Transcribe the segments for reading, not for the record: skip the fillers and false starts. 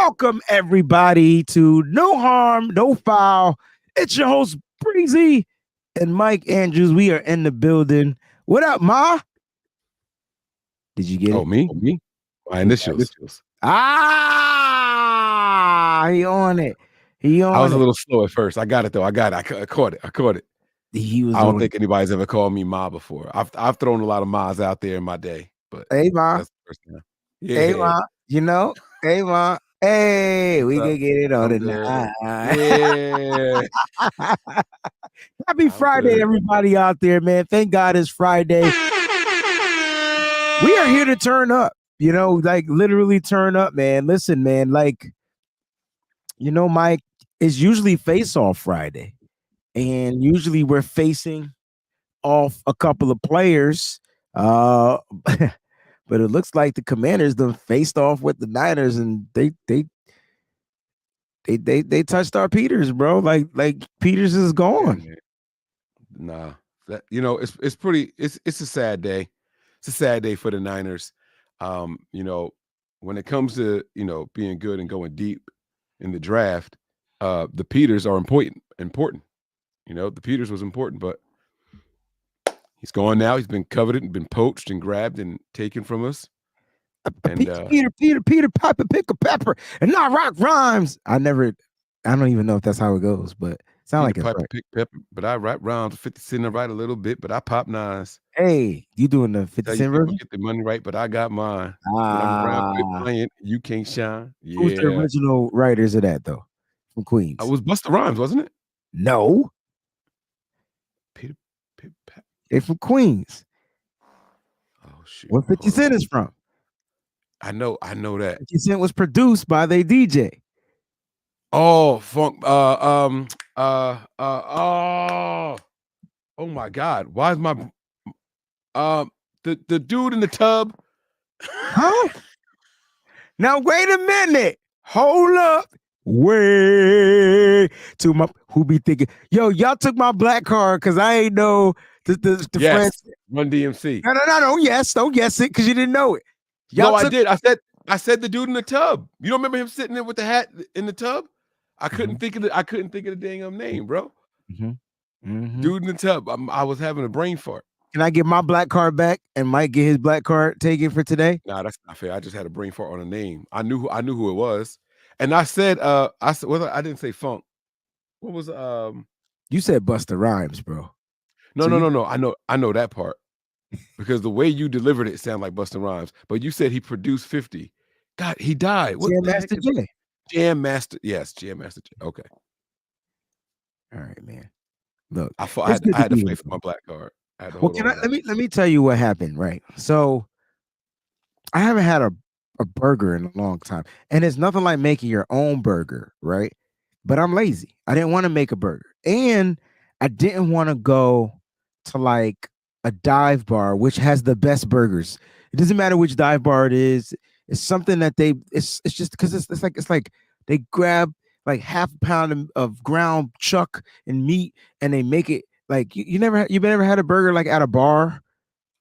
Welcome, everybody, to No Harm, No Foul. It's your host, Breezie, and Mike Andrews. We are in the building. What up, Ma? Did you get it? Me? My initials. He on it. I was a little slow at first. I got it, though. I caught it. I don't think anybody's ever called me Ma before. I've thrown a lot of Ma's out there in my day. But hey, Ma. That's the first time. Yeah. Hey, Ma. Hey, Ma. Hey, we can get it on tonight. Yeah. Happy Friday, everybody out there, man. Thank God it's Friday. We are here to turn up, like literally turn up, man. Listen, man, like, Mike, it's usually face-off Friday. And usually we're facing off a couple of players. But it looks like the Commanders done faced off with the Niners, and they touched our Peters, bro. Like Peters is gone. Nah, it's a sad day. It's a sad day for the Niners. When it comes to being good and going deep in the draft, the Peters are important. The Peters was important, but he's gone now. He's been coveted and been poached and grabbed and taken from us. And Peter, Piper, pick a pepper, and not rock rhymes. I don't even know if that's how it goes, but sound like it's Piper, right. pick pepper, but I write rhymes. 50 Cent I write a little bit, but I pop nines. Hey, you doing the 50 Cent version? Get the money right, but I got mine. When I'm around playing, you can't shine. Yeah. Who's the original writers of that though? From Queens. It was Busta Rhymes, wasn't it? No. Peter. They're from Queens. Oh shit. Where 50 Cent is from? I know that. 50 Cent was produced by their DJ. Oh, funk. Oh my God. Why is my the dude in the tub? Huh? Now wait a minute. Hold up. Way to my who be thinking, yo, y'all took my black card because I ain't know the yes, friends. Run DMC. No, don't guess it because you didn't know it. I did. I said the dude in the tub. You don't remember him sitting there with the hat in the tub? I couldn't think of the dang name, bro. Dude in the tub. I was having a brain fart. Can I get my black card back and Mike get his black card taken for today? Nah, that's not fair. I just had a brain fart on a name. I knew who it was. And I said, I didn't say Funk. What was You said Busta Rhymes, bro. No. I know that part. Because the way you delivered it sounded like Busta Rhymes. But you said he produced 50. God, he died. What Jam Master J. Jam Master. Yes, Jam Master J. Okay. All right, man. Look, I had to play for my black card. Well, let me tell you what happened, right? So I haven't had a burger in a long time. And it's nothing like making your own burger, right? But I'm lazy. I didn't want to make a burger. And I didn't want to go to like a dive bar, which has the best burgers. It doesn't matter which dive bar it is. It's something that it's just because it's like they grab like half a pound of ground chuck and meat and they make it like you've never had a burger like at a bar.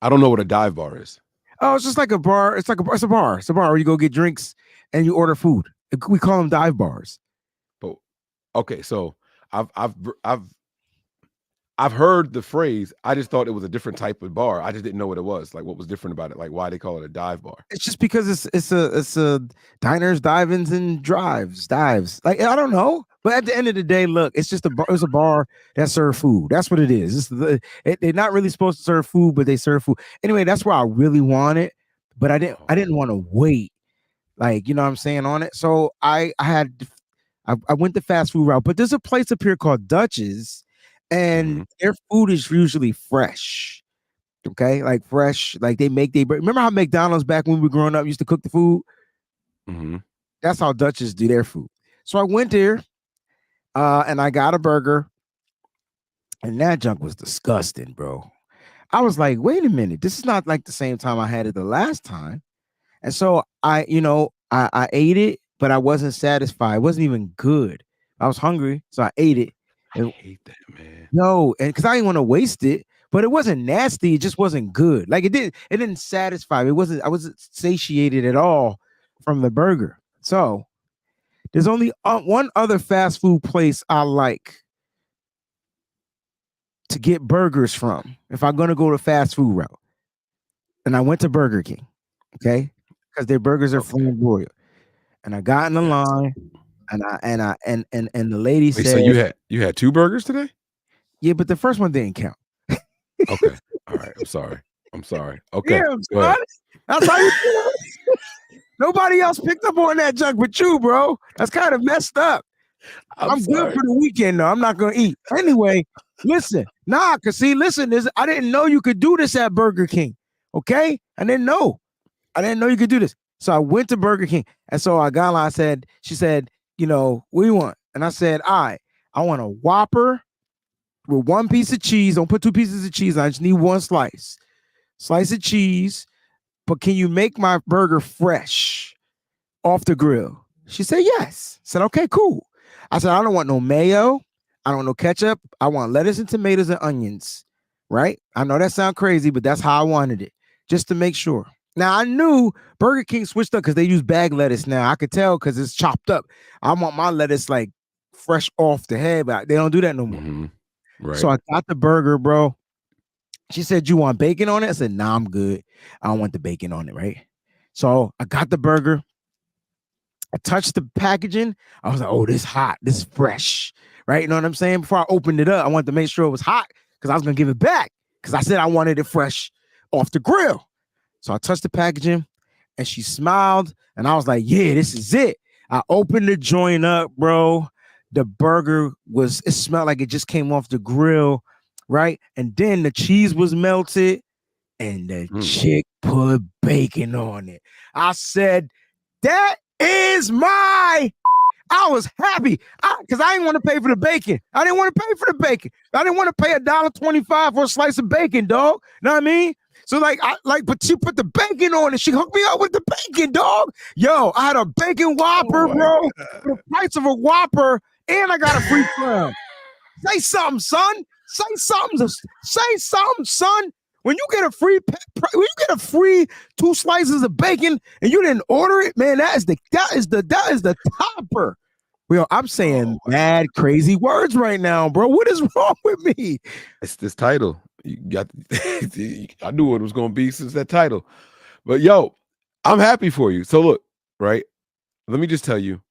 I don't know what a dive bar is. Oh, it's just like a bar. It's a bar where you go get drinks and you order food. We call them dive bars. But okay, so I've heard the phrase. I just thought it was a different type of bar. I just didn't know what it was. Like, what was different about it? Like, why they call it a dive bar? It's just because it's a diners, dive-ins, and dives. Like, I don't know. But at the end of the day, look, it's just a bar. It's a bar that serves food. That's what it is. They're not really supposed to serve food, but they serve food. Anyway, that's where I really want it. But I didn't want to wait. Like, you know what I'm saying on it. So I went the fast food route. But there's a place up here called Dutch's. And their food is usually fresh, okay? Like fresh, like remember how McDonald's back when we were growing up used to cook the food? That's how Dutch's do their food. So I went there, and I got a burger, and that junk was disgusting, bro. I was like, wait a minute, this is not like the same time I had it the last time. And so I ate it, but I wasn't satisfied. It wasn't even good. I was hungry, so I ate it. I hate that, man. No, and because I didn't want to waste it, but it wasn't nasty. It just wasn't good. Like it didn't satisfy me. I wasn't satiated at all from the burger. So There's only one other fast food place I like to get burgers from if I'm gonna go to fast food route. And I went to Burger King, okay, because their burgers are Okay. flame broiled. And I got in the Yes. line, and the lady Wait, so said, you had 2 burgers today? "Yeah, but the first one didn't count." Okay. All right. I'm sorry. I'm sorry. Okay. Damn, Go son, ahead. that's how you feel. Nobody else picked up on that junk but you, bro. That's kind of messed up. I'm good for the weekend, though. I'm not gonna eat anyway. Listen, listen, I didn't know you could do this at Burger King. Okay, I didn't know you could do this. So I went to Burger King, and so I got on. She said, what do you want? And I said, I want a Whopper with 1 piece of cheese. Don't put 2 pieces of cheese. I just need 1 slice of cheese. But can you make my burger fresh off the grill? She said, yes. I said, okay, cool. I said, I don't want no mayo. I don't want no ketchup. I want lettuce and tomatoes and onions, right? I know that sounds crazy, but that's how I wanted it, just to make sure. Now, I knew Burger King switched up because they use bag lettuce now. I could tell because it's chopped up. I want my lettuce like fresh off the head, but they don't do that no more. Mm-hmm. Right. So I got the burger, bro. She said, you want bacon on it? I said, nah, I'm good. I don't want the bacon on it, right? So I got the burger. I touched the packaging. I was like, oh, this hot. This is fresh, right? You know what I'm saying? Before I opened it up, I wanted to make sure it was hot because I was going to give it back because I said I wanted it fresh off the grill. So I touched the packaging and she smiled and I was like, yeah, this is it. I opened the joint up, bro. The burger it smelled like it just came off the grill, right? And then the cheese was melted and the chick put bacon on it. I said, that is I was happy because I didn't want to pay for the bacon. I didn't want to pay for the bacon. I didn't want to pay $1.25 for a slice of bacon, dog. Know what I mean? So but she put the bacon on it. She hooked me up with the bacon, dog. Yo, I had a bacon Whopper, bro, for the price of a Whopper, and I got a free crown. Say something, son. Say something. Say something, son. When you get a free 2 slices of bacon and you didn't order it, man, that is the topper. Well, I'm saying mad crazy words right now, bro. What is wrong with me? It's this title. You got. I knew what it was going to be since that title. But yo, I'm happy for you. So look, right? Let me just tell you,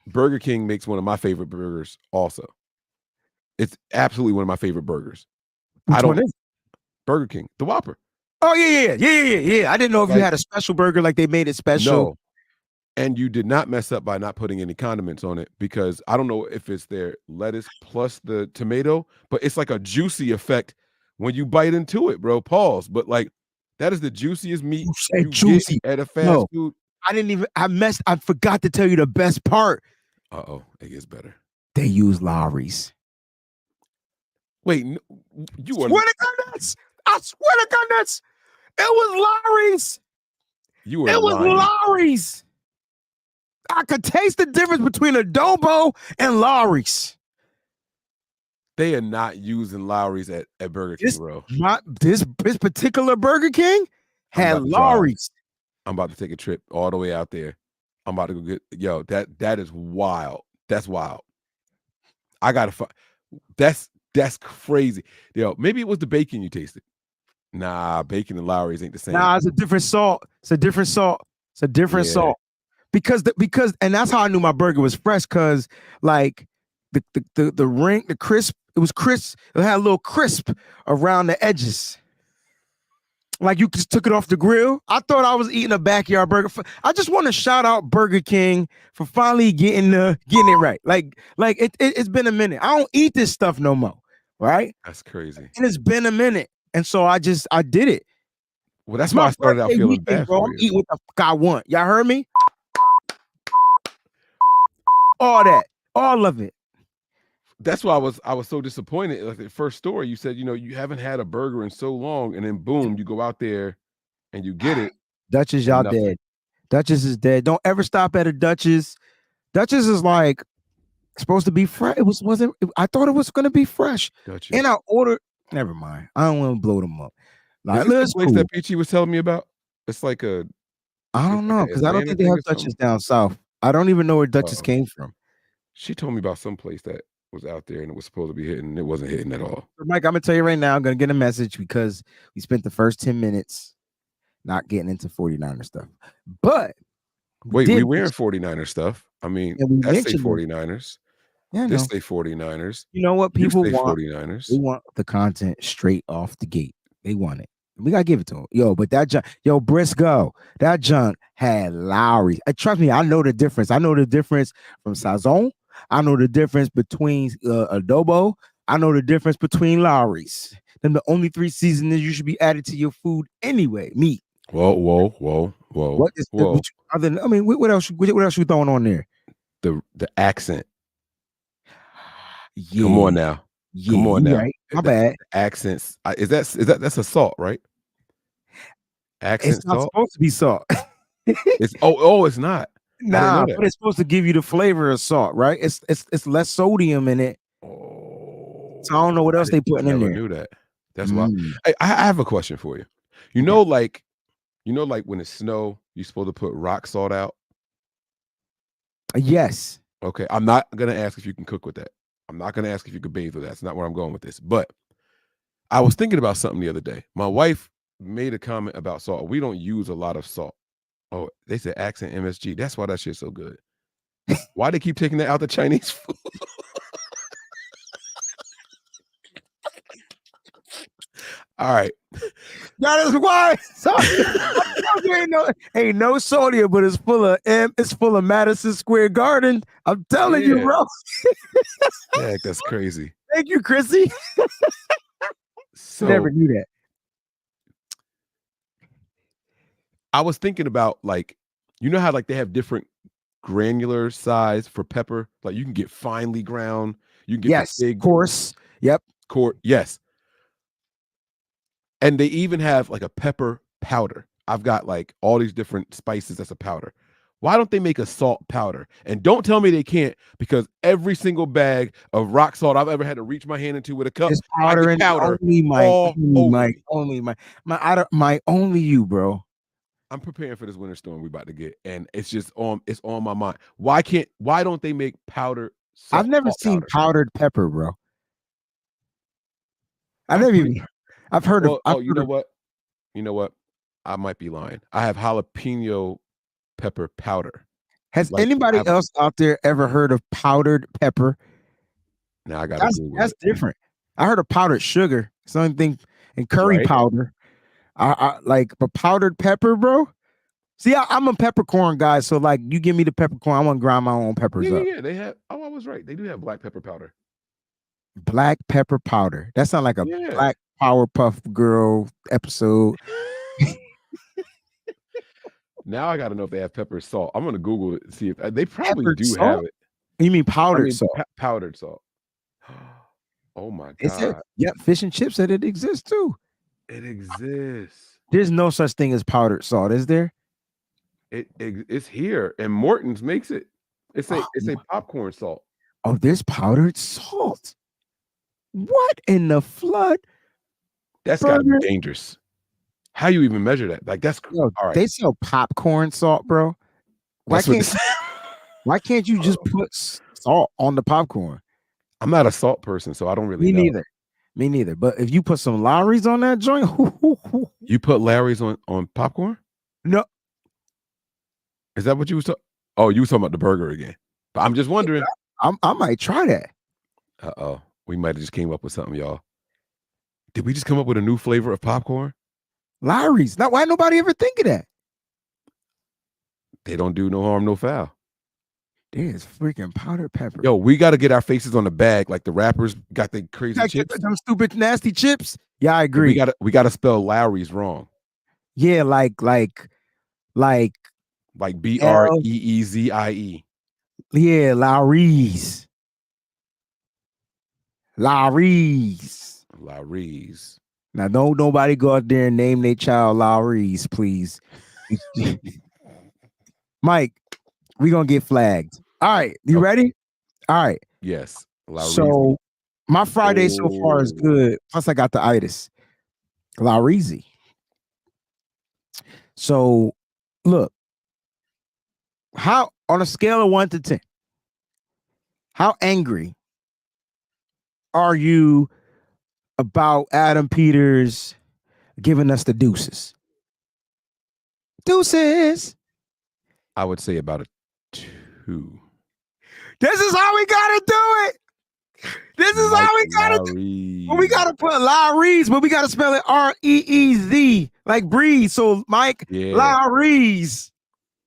Burger King makes one of my favorite burgers. Also, it's absolutely one of my favorite burgers. Which one is it? Burger King, the Whopper. Oh, yeah. I didn't know if you had a special burger, like they made it special. No. And you did not mess up by not putting any condiments on it because I don't know if it's their lettuce plus the tomato, but it's like a juicy effect when you bite into it, bro. Pause. But like that is the juiciest meat you get at a fast food. I forgot to tell you the best part. Uh-oh, it gets better. They use Lawry's. Wait, you are. Swear to goodness. I swear to goodness. It was Lawry's. You were. It was lying. Lawry's. I could taste the difference between adobo and Lawry's. They are not using Lawry's at Burger King, bro. This particular Burger King had Lawry's. I'm about to take a trip all the way out there. I'm about to go get that is wild. That's wild. I gotta find that's crazy. Yo, maybe it was the bacon you tasted. Nah, bacon and Lawry's ain't the same. Nah, it's a different salt. It's a different salt. Because and that's how I knew my burger was fresh, because like the crisp, it was crisp. It had a little crisp around the edges. Like you just took it off the grill. I thought I was eating a backyard burger. I just want to shout out Burger King for finally getting it right. Like it's been a minute. I don't eat this stuff no more. Right? That's crazy. And it's been a minute. And so I did it. Well, that's why I started out feeling bad, bro. I'm eating what the fuck I want. Y'all heard me? All that. All of it. That's why I was so disappointed. Like the first story, you said, you haven't had a burger in so long, and then boom, you go out there and you get it. Duchess, y'all dead. Duchess is dead. Don't ever stop at a Duchess. Duchess is like supposed to be fresh. Wasn't. I thought it was going to be fresh. Duchess. And I ordered. Never mind. I don't want to blow them up. Like, this place that Peachy was telling me about? It's like I don't know, because I don't think they have Duchess down south. I don't even know where Duchess came from. She told me about some place that was out there and it was supposed to be hitting. And it wasn't hitting at all. Mike, I'm gonna tell you right now, I'm gonna get a message because we spent the first 10 minutes not getting into 49er stuff. But Wait, we wearing 49er stuff. I mean, that's say 49ers. Yeah, this say 49ers. You know what You people say want? 49ers. They want the content straight off the gate. They want it. We gotta give it to them. Yo, but that junk, Briscoe, that junk had Lowry. Trust me, I know the difference. I know the difference from Sazon. I know the difference between adobo. I know the difference between Lowry's. Then the only 3 seasonings you should be added to your food anyway. Meat. Whoa. What is whoa. Other than, I mean, what else you throwing on there? The accent. Yeah. Come on now. Yeah, come on now. Right. My bad. Accents. That's a salt, right? Accent it's not salt? supposed to be salt. It's it's not. Nah, but it's supposed to give you the flavor of salt, right? It's less sodium in it. Oh, so I don't know what else they putting in there. I never knew that. That's why. I have a question for you. You know, like when it's snow, you're supposed to put rock salt out. Yes. Okay. I'm not gonna ask if you can cook with that. I'm not gonna ask if you could bathe with that. That's not where I'm going with this. But I was thinking about something the other day. My wife made a comment about salt. We don't use a lot of salt. Oh, they said accent MSG. That's why that shit's so good. Why they keep taking that out the Chinese food? All right. That is why. ain't no sodium, but it's full of Madison Square Garden. I'm telling you, bro. Yeah, that's crazy. Thank you, Chrissy. So never knew that. I was thinking about, like, you know how like they have different granular size for pepper? Like you can get finely ground, you can get big coarse. Yep. Yes. And they even have like a pepper powder. I've got like all these different spices as a powder. Why don't they make a salt powder? And don't tell me they can't, because every single bag of rock salt I've ever had to reach my hand into with a cup, it's powder and powder only you, bro. I'm preparing for this winter storm we about to get, and it's on my mind. Why don't they make powdered salt? I've never seen powdered pepper, bro. I've heard of. You know what? I might be lying. I have jalapeno pepper powder. Has anybody else out there ever heard of powdered pepper? Now I got to Google that's different. I heard of powdered sugar, something, and curry powder. I like, but powdered pepper, bro. See, I'm a peppercorn guy, so like, you give me the peppercorn, I want to grind my own peppers up. Yeah, they have. Oh, I was right. They do have black pepper powder. Black pepper powder. That sounds like a Black Powerpuff Girl episode. Now I got to know if they have pepper salt. I'm gonna Google it and see if they probably do have it. You mean powdered salt? Powdered salt. Oh my god! Yep, fish and chips said it exists too. It exists. There's no such thing as powdered salt, is there? It's here, and Morton's makes it. It's a popcorn salt. Oh, there's powdered salt. What in the flood? That's gotta be dangerous. How you even measure that? Like that's all right. They sell popcorn salt, bro. Why can't you just put salt on the popcorn? I'm not a salt person, so I don't really know. Me neither. But if you put some Lowry's on that joint, you put Lowry's on popcorn? No. Is that what you was talking? Oh, you was talking about the burger again. But I'm just wondering. I might try that. Uh-oh. We might have just came up with something, y'all. Did we just come up with a new flavor of popcorn? Lowry's. Now, why nobody ever think of that? They don't do no harm, no foul. There's freaking powdered pepper. Yo, we got to get our faces on the bag like the rappers got the crazy chips. Them stupid nasty chips. Yeah, I agree. We got to spell Lowry's wrong. Yeah, like BREEZIE. Yeah, Lowry's. Now, don't nobody go out there and name their child Lowry's, please. Mike, we're going to get flagged. All right. You ready? All right. Yes. Lowry's. So my Friday so far is good. Plus I got the itis. Lowry's. So look, how on a scale of 1 to 10, How angry are you about Adam Peters giving us the deuces? Deuces. I would say about a 2. This is how we gotta do it. This is how we gotta do it. Well, we gotta put Lowry's, but we gotta spell it Reez, like breeze. So Mike Lowry's.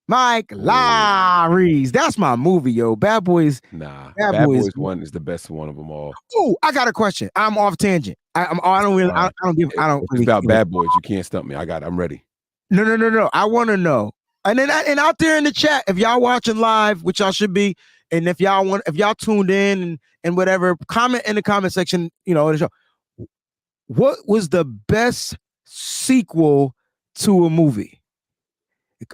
Mike Lowry's. That's my movie, yo. Bad Boys. Nah, Bad Boys 1 is the best one of them all. Oh, I got a question. I'm off tangent. I don't really. I don't give. I don't. It's about Bad Boys. You can't stump me. I'm ready. No. I want to know. And then and out there in the chat, if y'all watching live, which y'all should be, and if y'all tuned in and whatever, comment in the comment section. You know, what was the best sequel to a movie?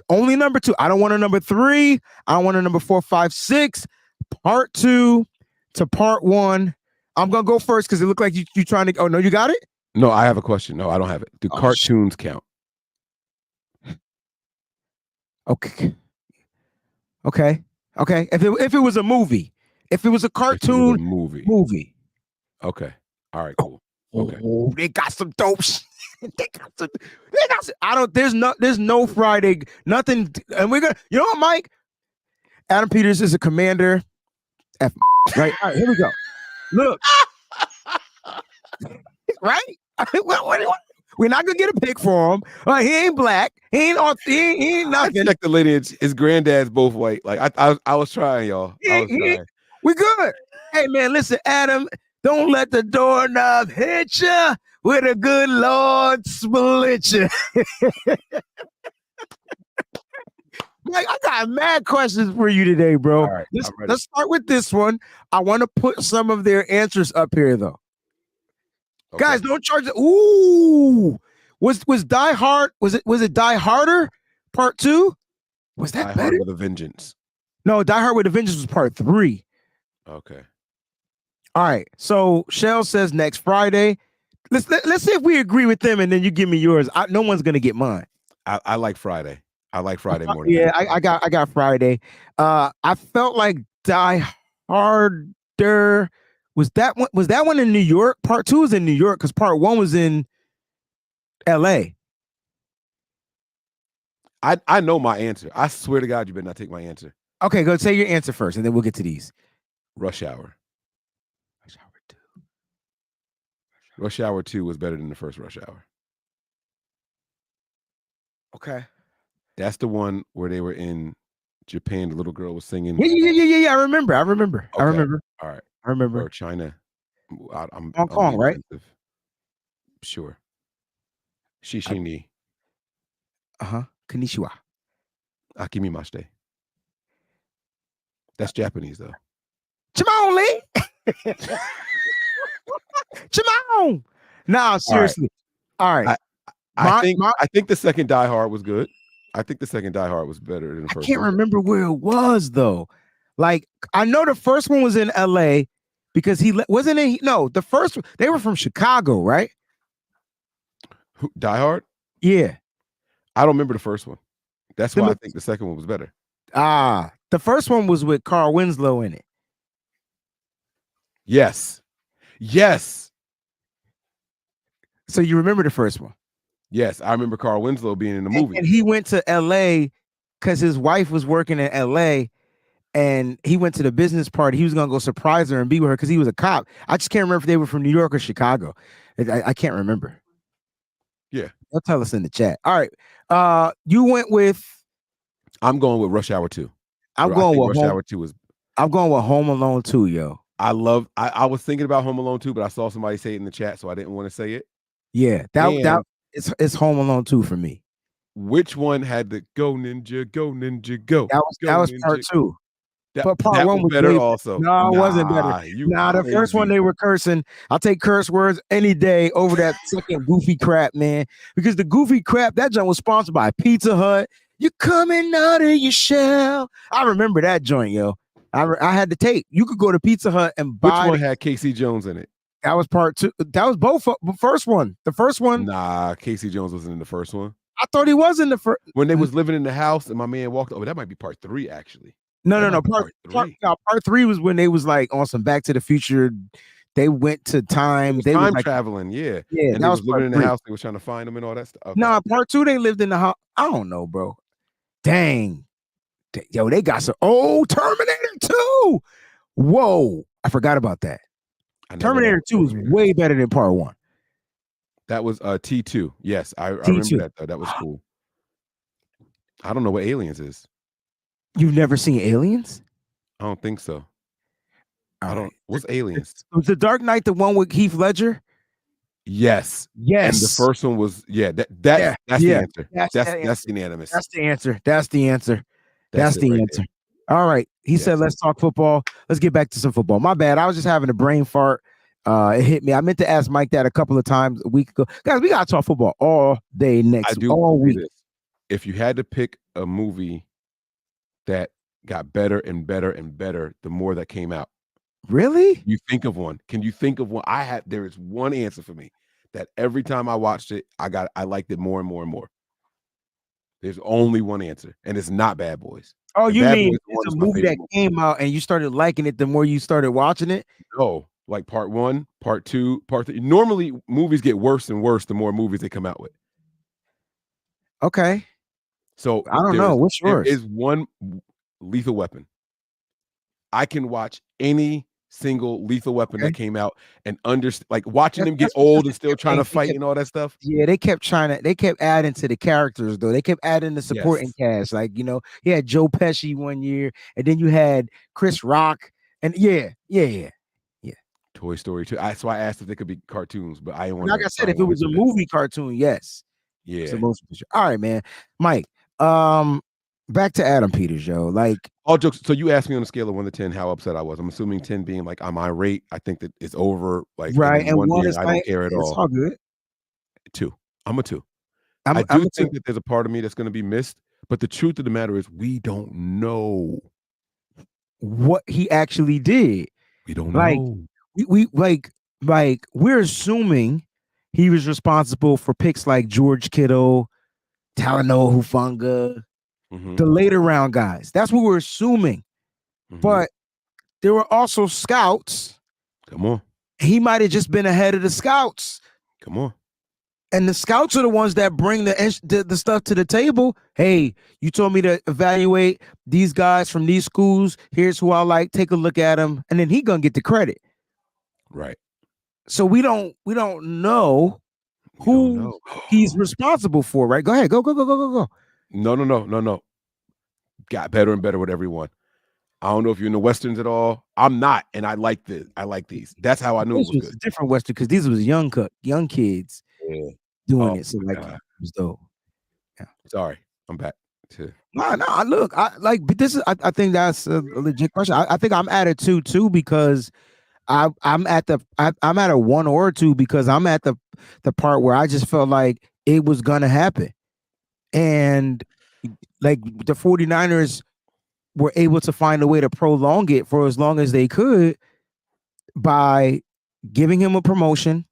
Only number 2. I don't want a number 3. I don't want a number 4, 5, 6. Part 2 to part 1. I'm gonna go first because it looked like you trying to. Oh no, you got it? No, I have a question. No, I don't have it. Do cartoons count? Okay. If it was a movie, if it was a cartoon movie. Okay. All right. Cool. Okay. Oh, they got some dope shit. There's no Friday, nothing. And we're gonna, you know what, Mike? Adam Peters is a commander. Right? All right, here we go. Look. Right? What? We're not gonna get a pick for him. He ain't black. He ain't nothing. I checked the lineage. His granddad's both white. Like I was trying, y'all. We good. Hey man, listen, Adam. Don't let the doorknob hit you with a good Lord split you. Mike, I got mad questions for you today, bro. All right, let's start with this one. I want to put some of their answers up here, though. Okay. Guys, don't charge it. Ooh, was Die Hard? Was it Die Harder Part 2? Was that Die better? Hard with a Vengeance? No, Die Hard with a Vengeance was Part 3. Okay. All right. So Shell says next Friday. Let's see if we agree with them, and then you give me yours. No one's gonna get mine. I like Friday. I like Friday more. Than yeah, I got Friday. I felt like Die Harder. Was that one in New York? Part 2 was in New York because Part 1 was in L.A. I know my answer. I swear to God, you better not take my answer. Okay, go say your answer first, and then we'll get to these. Rush Hour. Rush Hour 2 was better than the first Rush Hour. Okay. That's the one where they were in Japan. The little girl was singing. Yeah. I remember. Okay. I remember. All right. I remember. Or China. Hong Kong, right? Sure. Shishini. Konnichiwa. Akimimashite. That's Japanese, though. Chimon. Chimon. No, seriously. All right. I think the second Die Hard was good. I think the second Die Hard was better than the first. I can't remember where it was though. Like I know the first one was in LA because the first they were from Chicago, right? Die Hard? Yeah. I don't remember the first one. That's why I think the second one was better. The first one was with Carl Winslow in it. Yes. So you remember the first one? Yes, I remember Carl Winslow being in the movie. And he went to LA because his wife was working in LA and he went to the business party. He was going to go surprise her and be with her because he was a cop. I just can't remember if they were from New York or Chicago. I can't remember. Yeah. They'll tell us in the chat. All right. You went with... I'm going with Rush Hour 2. I'm going with Rush Hour 2 was... I'm going with Home Alone 2, yo. I was thinking about Home Alone 2, but I saw somebody say it in the chat, so I didn't want to say it. Yeah, it's Home Alone 2 for me. Which one had the go ninja, go? That was part 2. But part 1 was better also. No, it wasn't better. The first one they were cursing. I'll take curse words any day over that second goofy crap, man. Because the goofy crap, that joint was sponsored by Pizza Hut. You're coming out of your shell. I remember that joint, yo. I had the tape. You could go to Pizza Hut and buy. Which one had Casey Jones in it? That was part 2. That was both. The first one. The first one. Nah, Casey Jones wasn't in the first one. I thought he was in the first. When they was living in the house and my man walked over. That might be part 3, actually. No. Part three. Part 3 was when they was like on some Back to the Future. They went to time. They was Time like, traveling, yeah. yeah, And that they was was living part in the 3. house. They was trying to find them and all that stuff. Okay. No, part 2 they lived in the house. I don't know, bro. Dang. Yo, they got some Terminator 2. Whoa, I forgot about that. Terminator 2 is way better than part 1. That was T2. Yes, I T2. remember that though. That was cool. I don't know what Aliens is. You've never seen Aliens? I don't think so. All I don't. right. What's Aliens? Was The Dark Knight the one with Heath Ledger? Yes. Yes. And the first one was that's the answer. That's unanimous. That's the answer. That's the answer. That's the right answer. There. All right. He said, let's talk football. Let's get back to some football. My bad. I was just having a brain fart. It hit me. I meant to ask Mike that a couple of times a week ago. Guys, we got to talk football all day all week. This. If you had to pick a movie that got better and better and better the more that came out. Really? You think of one. Can you think of one? There is one answer for me that every time I watched it, I liked it more and more and more. There's only one answer, and it's not Bad Boys. Oh, and you Bad mean Boys it's a movie that came out and you started liking it the more you started watching it? No, like part 1, part 2, part 3. Normally, movies get worse and worse the more movies they come out with. Okay. So I don't know. What's yours? There is one Lethal Weapon. I can watch any single Lethal Weapon that came out and understand, like watching them get old and still trying to fight and all that stuff. Yeah, they kept adding to the characters though. They kept adding the supporting cast. Like, you had Joe Pesci one year, and then you had Chris Rock, and yeah. Toy Story 2. So I asked if they could be cartoons, but I didn't want. Like I said, if it was a movie cartoon, yes. Yeah. All right, man. Mike, back to Adam Peters, yo. Like, all jokes. So you asked me on a scale of 1 to 10 how upset I was. I'm assuming 10 being like I'm irate. I think that it's over. Like, right, and 1 is I don't care at all. It's all good. 2. I'm a 2. I do think that there's a part of me that's going to be missed, but the truth of the matter is we don't know what he actually did. We don't know. We we're assuming he was responsible for picks like George Kittle, Talanoa Hufanga, the later round guys. That's what we're assuming. But there were also scouts. Come on. He might have just been ahead of the scouts. Come on. And the scouts are the ones that bring the stuff to the table. Hey, you told me to evaluate these guys from these schools. Here's who I like. Take a look at them, and then he gonna get the credit. Right. So we don't know who he's responsible for. Right? Go ahead. Go. No. Got better and better with everyone. I don't know if you're in the Westerns at all. I'm not, and I like these. That's how I knew it was good. A different Western because these was young kids doing it. So like, it was dope. Yeah. Sorry, I'm back to. No. Look, I like, but this is. I think that's a legit question. I think I'm at a 2 too because I'm at a 1 or 2 because I'm at the part where I just felt like it was gonna happen, and like the 49ers were able to find a way to prolong it for as long as they could by giving him a promotion,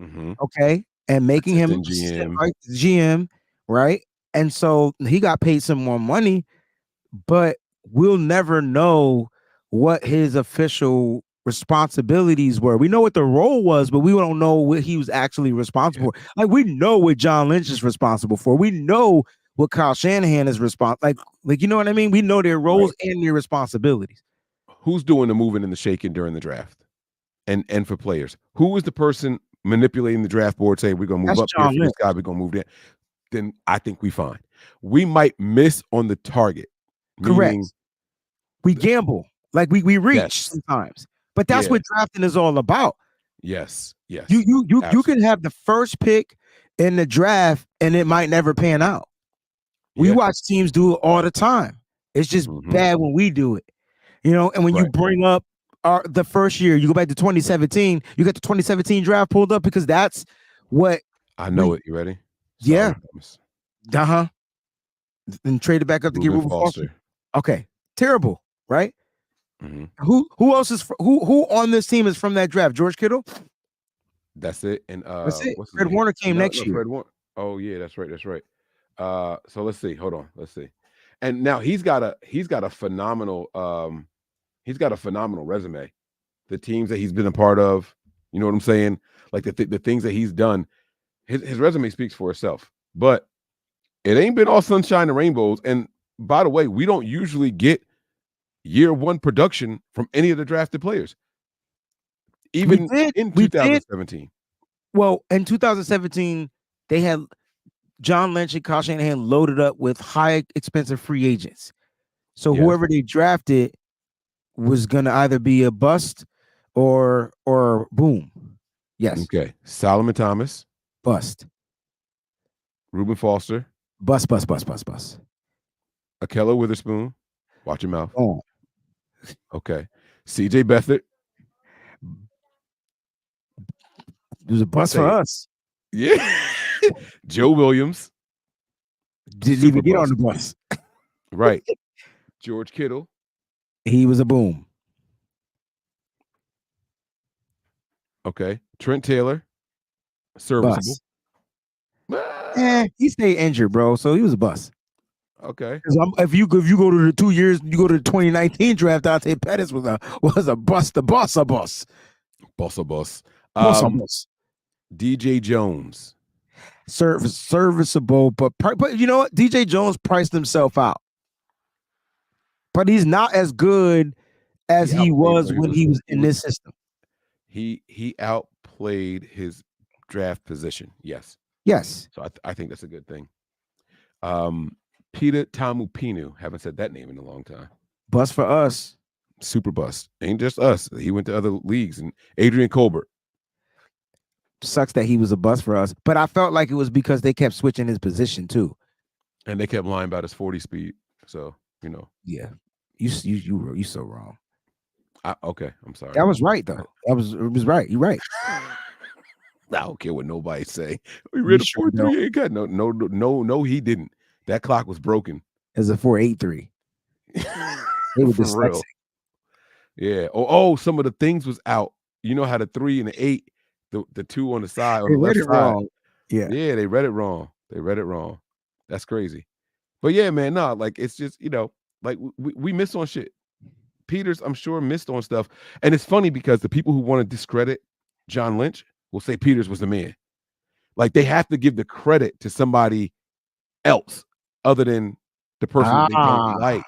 okay, and making him GM, right? And so he got paid some more money, but we'll never know what his official responsibilities were. We know what the role was, but we don't know what he was actually responsible for. Like, we know what John Lynch is responsible for. We know what Kyle Shanahan is responsible. Like, you know what I mean? We know their roles and their responsibilities. Who's doing the moving and the shaking during the draft? And for players, who was the person manipulating the draft board, saying we're gonna move up here for this guy, we're gonna move there? Then I think we fine. We might miss on the target. Correct. We gamble, like we reach sometimes, but that's what drafting is all about. Yes. You can have the first pick in the draft and it might never pan out. We watch teams do it all the time. It's just bad when we do it, and when you bring up the first year, you go back to 2017, you got the 2017 draft pulled up because that's what I know it. You ready? Yeah. And trade it back up to get Reuben Foster. Okay. Terrible, right? Who else is who on this team is from that draft? George Kittle? That's it. And that's it. Fred Warner came next year. Fred Warner. Oh yeah, that's right. So let's see. Hold on. Let's see. And now he's got a phenomenal resume. The teams that he's been a part of, you know what I'm saying? Like the things that he's done, his resume speaks for itself. But it ain't been all sunshine and rainbows. And by the way, we don't usually get year one production from any of the drafted players. Even in 2017. Well, in 2017, they had John Lynch and Kyle Shanahan loaded up with high expensive free agents. So whoever they drafted was gonna either be a bust or boom. Yes. Okay. Solomon Thomas. Bust. Reuben Foster. Bust. Akello Witherspoon. Watch your mouth. Oh. Okay. CJ Beathard. It was a bust for us. Yeah. Joe Williams. Didn't even get on the bus. Right. George Kittle. He was a boom. Okay. Trent Taylor. Serviceable. He stayed injured, bro. So he was a bust. Okay. If you go to the 2 years, you go to the 2019 draft, Dante Pettis was a bust. The boss a bust. Boss a bust. Bust. DJ Jones. Serviceable, but you know what? DJ Jones priced himself out. But he's not as good as he was when he was in this system. He outplayed his draft position. Yes. So I think that's a good thing. Peter Tamupinu. Haven't said that name in a long time. Bust for us. Super bust. Ain't just us. He went to other leagues. And Adrian Colbert. Sucks that he was a bust for us. But I felt like it was because they kept switching his position too. And they kept lying about his 40 speed. So, Yeah. You so wrong. Okay. I'm sorry. That was right though. It was right. You're right. I don't care what nobody say. We read a 4.3 ain't got no, he didn't. That clock was broken. It's a 4.83. They were for real. Yeah. Oh, some of the things was out. You know how the 3 and the 8, the 2 on the side on the left side. Wrong. Yeah, they read it wrong. That's crazy. But yeah, man, like it's just like we miss on shit. Peters, I'm sure, missed on stuff, and it's funny because the people who want to discredit John Lynch will say Peters was the man. Like they have to give the credit to somebody else other than the person they don't like.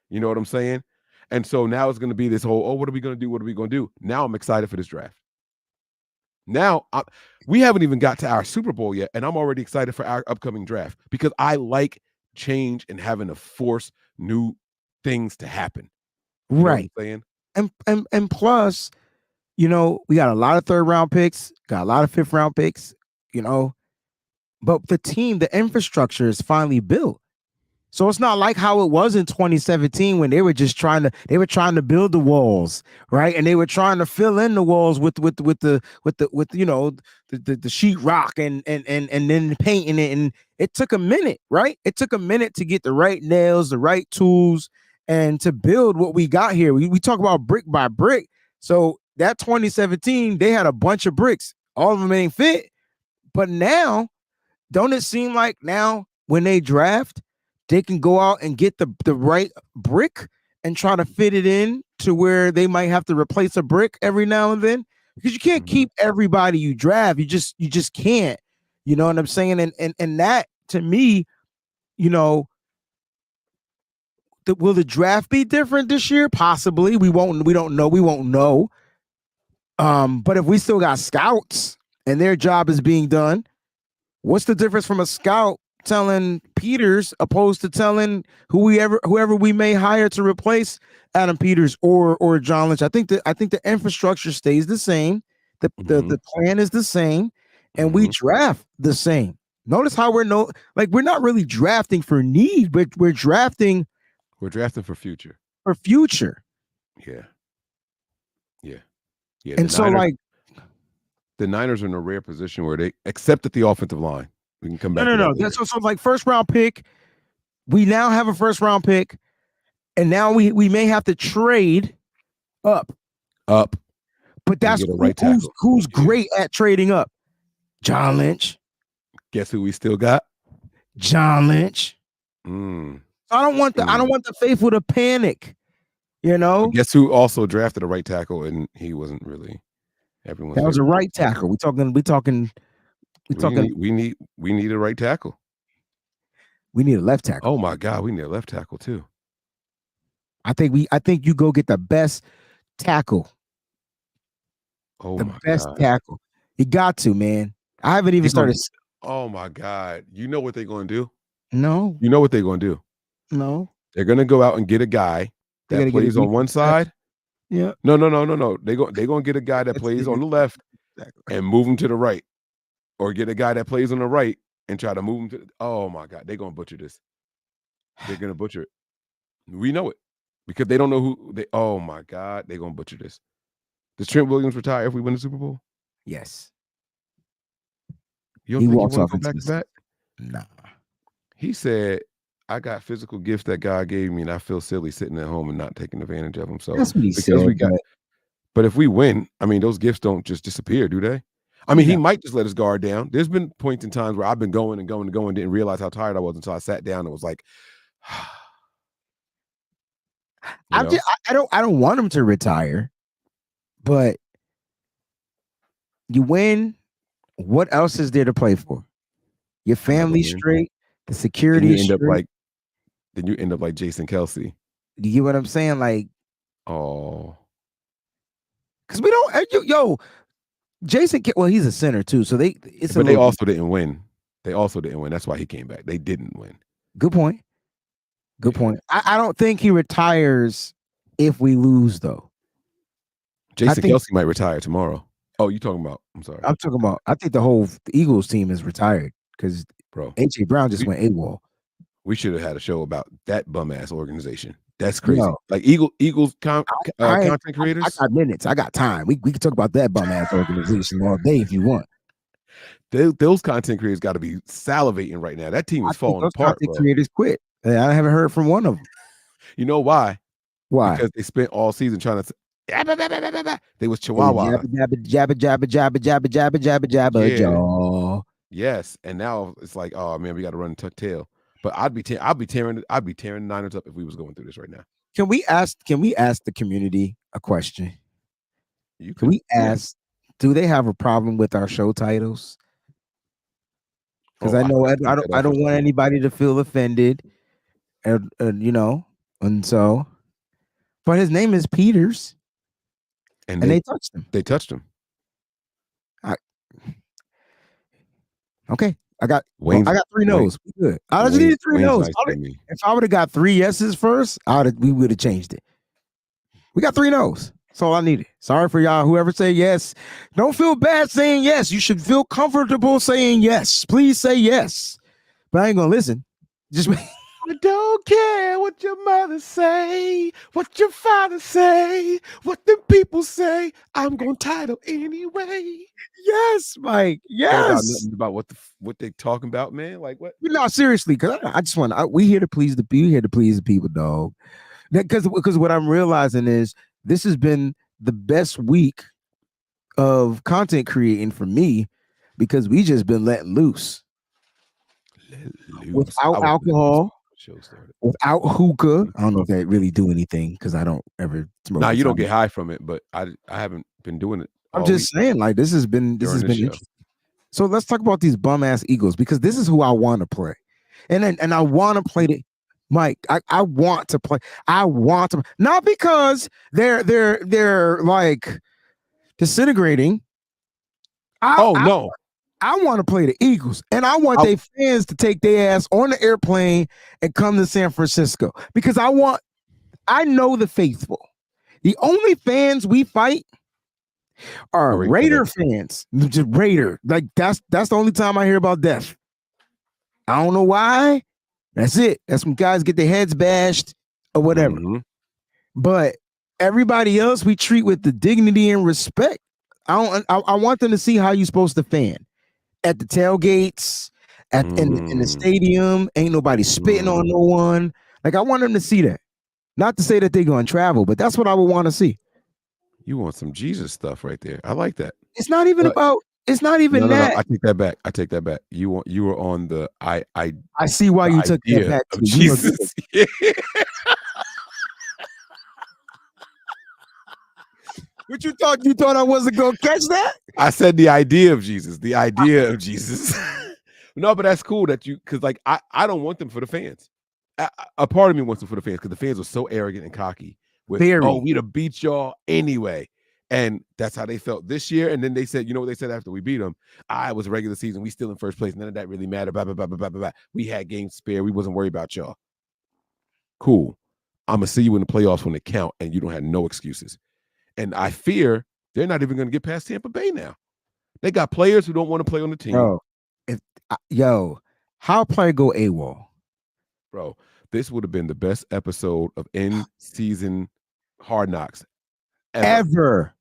You know what I'm saying? And so now it's going to be this whole, what are we going to do? What are we going to do? Now I'm excited for this draft. Now, we haven't even got to our Super Bowl yet, and I'm already excited for our upcoming draft because I like change and having to force new things to happen. You right. know what I'm saying? And plus, we got a lot of 3rd round picks, got a lot of 5th round picks, but the infrastructure is finally built. So it's not like how it was in 2017 when they were just trying to build the walls, right? And they were trying to fill in the walls with the sheetrock and then painting it. And it took a minute, right? It took a minute to get the right nails, the right tools, and to build what we got here. We talk about brick by brick. So that 2017, they had a bunch of bricks. All of them ain't fit. But now, don't it seem like now when they draft, they can go out and get the right brick and try to fit it in to where they might have to replace a brick every now and then, because you can't keep everybody you draft. You just can't. You know what I'm saying? And that to me, will the draft be different this year? Possibly. We don't know. We won't know. But if we still got scouts and their job is being done, what's the difference from a scout telling Peters opposed to telling whoever we may hire to replace Adam Peters or John Lynch? I think the infrastructure stays the same. The plan is the same, and we draft the same. Notice how we're not really drafting for need, but we're drafting for future. For future. Yeah. And so the Niners are in a rare position where they accepted the offensive line. We can come back. No. That's so like 1st round pick. We now have a 1st round pick, and now we may have to trade up. But that's who's great at trading up. John Lynch. Guess who we still got? John Lynch. I don't want the faithful to panic. You know, guess who also drafted a right tackle and he wasn't really everyone's. That was a right tackle. We talking. We need a right tackle. We need a left tackle. Oh my God, we need a left tackle too. I think you go get the best tackle. Oh the my best God. tackle. You got to, man. I haven't even started. Oh my God. You know what they're going to do? No. You know what they're going to do? No. They're going to go out and get a guy that plays on one side. Yeah. No. They're going to get a guy that plays on the left and move him to the right. Or get a guy that plays on the right and try to move him to. Oh my God. They're going to butcher this. They're going to butcher it. We know it. Because they don't know who they. Oh my God. They're going to butcher this. Does Trent Williams retire if we win the Super Bowl? Yes. You don't think he wants to go back to back? Nah. He said, I got physical gifts that God gave me, and I feel silly sitting at home and not taking advantage of them. So that's what he said. But if we win, I mean, those gifts don't just disappear, do they? I mean, he might just let his guard down. There's been points in times where I've been going and going and going, didn't realize how tired I was until I sat down and was like, I don't want him to retire, but you win. What else is there to play for? Your family straight, the security is straight. Then you end up like Jason Kelce. Do you get what I'm saying? Like, oh, because we don't. Jason. Well, he's a center too, so they also didn't win. They also didn't win. That's why he came back. They didn't win. Good point. Good point. I don't think he retires if we lose, though. Jason Kelce might retire tomorrow. Oh, you talking about? I'm sorry. I'm talking about. I think the whole Eagles team is retired because AJ Brown just went AWOL. We should have had a show about that bum ass organization. That's crazy. Like Eagles content creators. I got minutes. I got time. We can talk about that bum ass organization all day if you want. Those content creators got to be salivating right now. That team is falling apart. Content creators quit. I haven't heard from one of them. You know why? Why? Because they spent all season trying to. They was Chihuahua. Jabba, jaw. Yes, and now it's like, oh man, we got to run tuck tail. But I'd be tearing the Niners up if we was going through this right now. Can we ask the community a question? Can we ask? Do they have a problem with our show titles? Because I know I don't want anybody to feel offended, and so. But his name is Peters, and they touched him. They touched him. Okay, I got 3 no's. Good. I just needed 3 no's. If I would have got 3 yeses first, we would have changed it. We got 3 no's. That's all I needed. Sorry for y'all. Whoever say yes, don't feel bad saying yes. You should feel comfortable saying yes. Please say yes. But I ain't gonna listen. Just. I don't care what your mother say, what your father say, what the people say. I'm gonna title anyway. Yes, Mike. Yes. About what they talking about, man. Like what? No, seriously, because I just want. We here to please the people. Here to please the people, dog. Because what I'm realizing is this has been the best week of content creating for me because we just been letting loose. Without alcohol. Without hookah. I don't know if that really do anything because I don't ever smoke. Nah, you don't get high from it, but I haven't been doing it. I'm just saying, like this has been interesting. So let's talk about these bum ass Eagles because this is who I want to play, and I want to play it, Mike. I want to play. I want to not because they're like disintegrating. No. I want to play the Eagles, and I want their fans to take their ass on the airplane and come to San Francisco because I know the faithful. The only fans we fight are Raider fans. Just Raider. Like that's the only time I hear about death. I don't know why. That's it. That's when guys get their heads bashed or whatever. Mm-hmm. But everybody else we treat with the dignity and respect. I want them to see how you're supposed to fan. At the tailgates, in the stadium, ain't nobody spitting on no one. Like I want them to see that. Not to say that they're going to travel, but that's what I would want to see. You want some Jesus stuff right there. I like that. It's not even about It's not even No. that. I take that back. I take that back. You were on the I see why you took that idea back of too. You were good. Jesus. Yeah. What you thought? You thought I wasn't gonna catch that? I said the idea of Jesus. The idea of Jesus. No, but that's cool that you because like I don't want them for the fans. A part of me wants them for the fans because the fans were so arrogant and cocky with Very. we'd have beat y'all anyway. And that's how they felt this year. And then they said, you know what they said after we beat them? It was a regular season. We still in first place. None of that really mattered. Blah, blah, blah, blah, blah, blah, blah. We had games spare. We wasn't worried about y'all. Cool. I'm gonna see you in the playoffs when they count, and you don't have no excuses. And I fear they're not even gonna get past Tampa Bay now. They got players who don't want to play on the team. Bro, how a player go AWOL? Bro, this would have been the best episode of in-season Hard Knocks ever.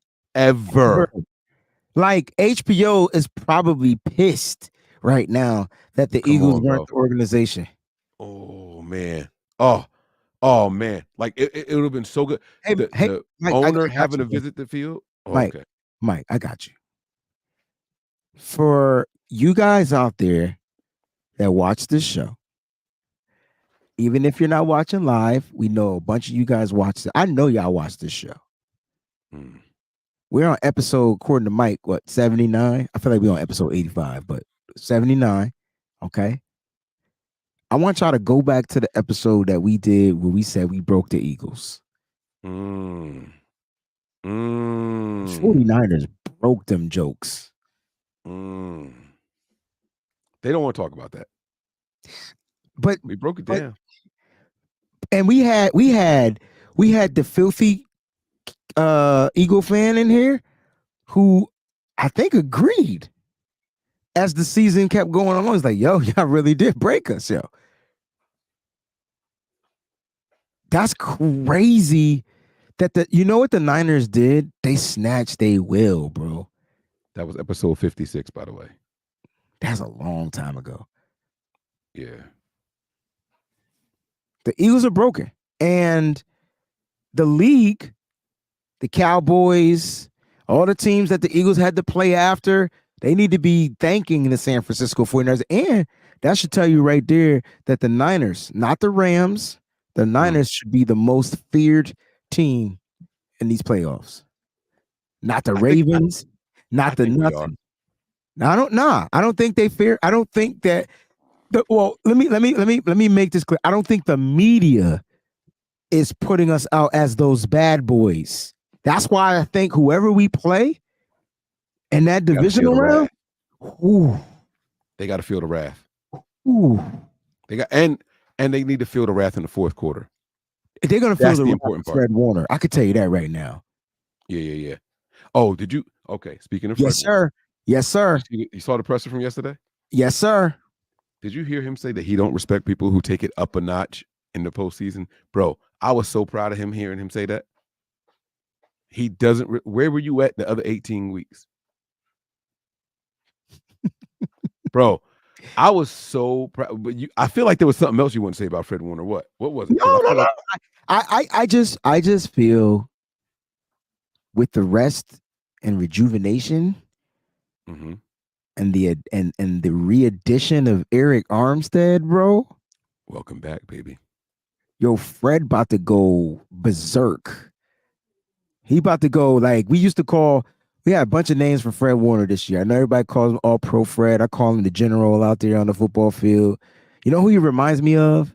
Like HBO is probably pissed right now that the Eagles weren't the organization. Oh man. Oh man. Like it would have been so good. The Mike, owner having to visit the field. Oh, Mike, okay. Mike, I got you. For you guys out there that watch this show, even if you're not watching live, we know a bunch of you guys watch it. I know y'all watch this show. We're on episode, according to Mike, 79? I feel like we're on episode 85, but 79. Okay. I want y'all to go back to the episode that we did where we said we broke the Eagles. 49ers broke them jokes. They don't want to talk about that. But we broke it down. And we had the filthy Eagle fan in here who I think agreed as the season kept going on. It's like, yo, y'all really did break us, yo. That's crazy that you know what the Niners did? They snatched their will, bro. That was episode 56, by the way. That's a long time ago. Yeah. The Eagles are broken. And the league, the Cowboys, all the teams that the Eagles had to play after, they need to be thanking the San Francisco 49ers. And that should tell you right there that the Niners, not the Rams, the Niners should be the most feared team in these playoffs. Not the Ravens, not the nothing. I don't think they fear. I don't think that let me make this clear. I don't think the media is putting us out as those bad boys. That's why I think whoever we play in that divisional round, they got to feel the wrath. They got and they need to feel the wrath in the fourth quarter. They're gonna feel the important part. Fred Warner. I could tell you that right now. Yeah. Oh, did you? Okay, speaking of yes, Fred Warner. Yes, sir. You saw the presser from yesterday? Yes, sir. Did you hear him say that he don't respect people who take it up a notch in the postseason? Bro, I was so proud of him hearing him say that. He doesn't. Where were you at the other 18 weeks? Bro, I was so proud. But I feel like there was something else you want to say about Fred Warner. What was it? No. I just feel with the rest and rejuvenation and the re-addition of Eric Armstead, bro. Welcome back, baby. Yo, Fred about to go berserk. He about to go like we used to call. We had a bunch of names for Fred Warner this year. I know everybody calls him All Pro Fred. I call him the General out there on the football field. You know who he reminds me of?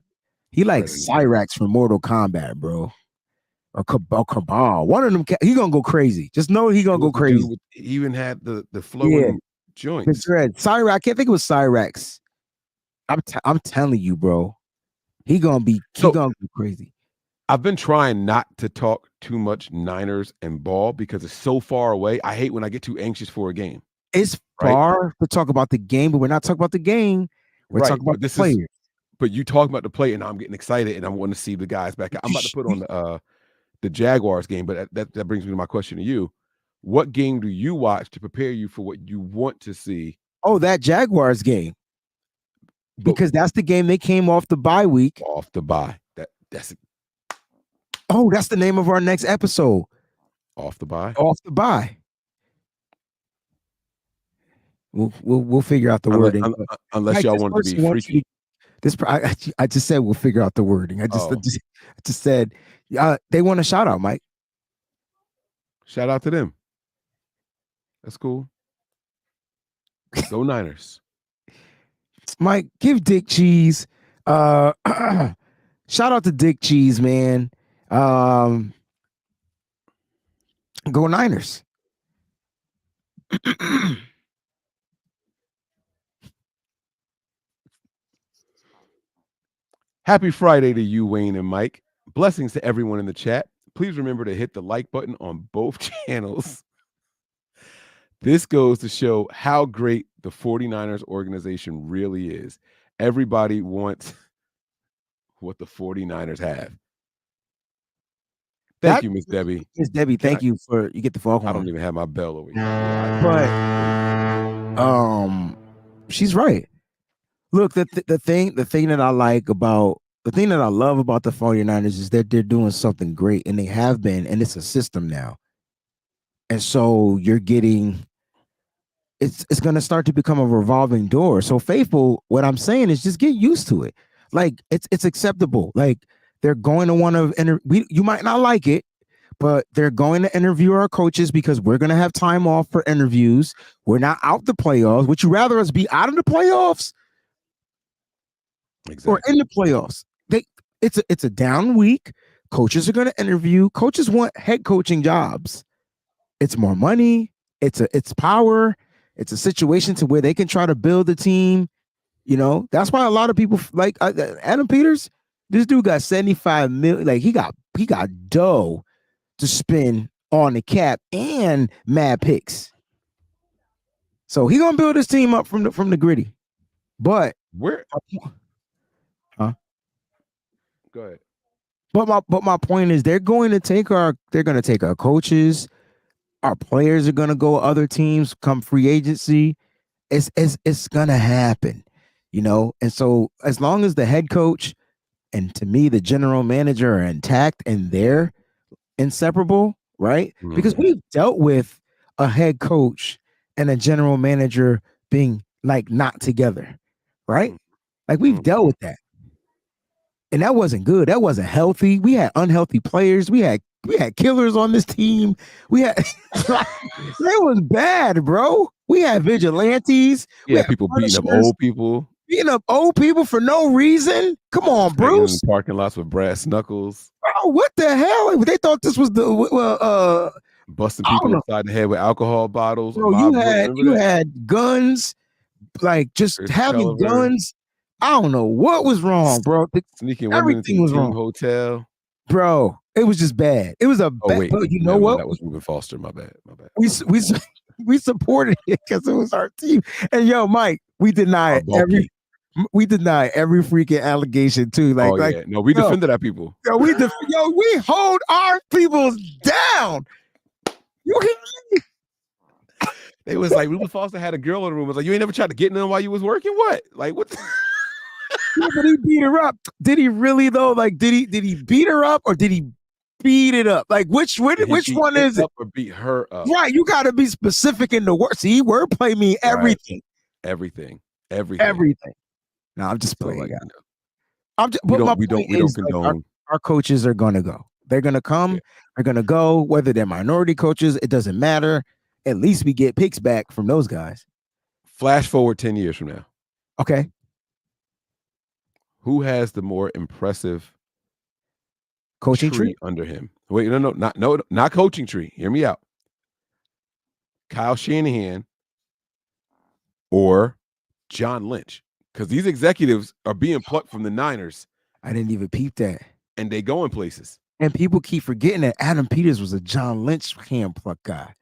He like Cyrax from Mortal Kombat, bro. Or Cabal. One of them. He gonna go crazy. Just know he gonna go crazy. He even had the flowing joints. Cyrax. I can't think it was Cyrax. I'm telling you, bro. He gonna go crazy. I've been trying not to talk too much Niners and ball because it's so far away. I hate when I get too anxious for a game. It's far to talk about the game, but we're not talking about the game. We're talking about the players. But you talk about the play, and I'm getting excited, and I want to see the guys back. I'm about to put on the Jaguars game, but that brings me to my question to you. What game do you watch to prepare you for what you want to see? Oh, that Jaguars game. Because that's the game they came off the bye week. Off the bye. That's Oh, that's the name of our next episode. Off the bye. Off the bye. We'll figure out the wording. Unless Mike, y'all this want it to be person wants you freaky. I just said we'll figure out the wording. I just said they want a shout out, Mike. Shout out to them. That's cool. Go Niners. Mike, give Dick Cheese. Shout out to Dick Cheese, man. Go Niners. Happy Friday to you, Wayne and Mike. Blessings to everyone in the chat. Please remember to hit the like button on both channels. This goes to show how great the 49ers organization really is. Everybody wants what the 49ers have. Thank you, Miss Debbie. Miss Debbie, thank you for you get the foghorn. I don't even have my bell over here. But she's right. Look, the thing that I like about the thing that I love about the 49ers is that they're doing something great, and they have been, and it's a system now. And so you're getting it's going to start to become a revolving door. So Faithful, what I'm saying is just get used to it. Like it's acceptable. Like they're going to want to you might not like it, but they're going to interview our coaches because we're going to have time off for interviews. We're not out the playoffs. Would you rather us be out of the playoffs? Exactly. Or in the playoffs? It's a down week. Coaches are going to interview. Coaches want head coaching jobs. It's more money. It's power. It's a situation to where they can try to build a team. You know, that's why a lot of people like Adam Peters. This dude got 75 million. Like he got dough to spend on the cap and mad picks. So he gonna build his team up from the gritty. But where? Go ahead. But my point is they're gonna take our coaches, our players are gonna go other teams come free agency. It's gonna happen, you know. And so as long as the head coach and to me the general manager are intact and they're inseparable, right? Mm-hmm. Because we've dealt with a head coach and a general manager being like not together, right? Like we've dealt with that. And that wasn't good. That wasn't healthy. We had unhealthy players. We had killers on this team. We had it was bad, bro. We had vigilantes. We had people beating up old people for no reason. Come on, Bruce. In the parking lots with brass knuckles. Bro, what the hell? They thought this was the busting people upside the head with alcohol bottles. Bro, you had guns, like just having guns. I don't know what was wrong, bro. Sneaking women into the team hotel. Bro, it was just bad. It was a bad. Wait, you know what? That was Ruben Foster. My bad. We supported it because it was our team. And yo, Mike, we deny every freaking allegation too. Like no, we defended our people. Yo, we hold our people down. They was like Ruben Foster had a girl in the room. It was like, you ain't never tried to get in them while you was working. What? Like what? Yeah, but he beat her up. Did he really though? Like, did he beat her up or did he beat it up? Like, which one is it? Or beat her up? Right, you got to be specific in the word. See, wordplay mean everything. Right. Everything. No, I'm just playing. Like, we don't condone. Our coaches are gonna go. They're gonna come. Yeah. They're gonna go. Whether they're minority coaches, it doesn't matter. At least we get picks back from those guys. Flash forward 10 years from now. Okay. Who has the more impressive coaching tree under him? Wait, not coaching tree. Hear me out. Kyle Shanahan or John Lynch, because these executives are being plucked from the Niners. I didn't even peep that. And they go in places. And people keep forgetting that Adam Peters was a John Lynch hand pluck guy.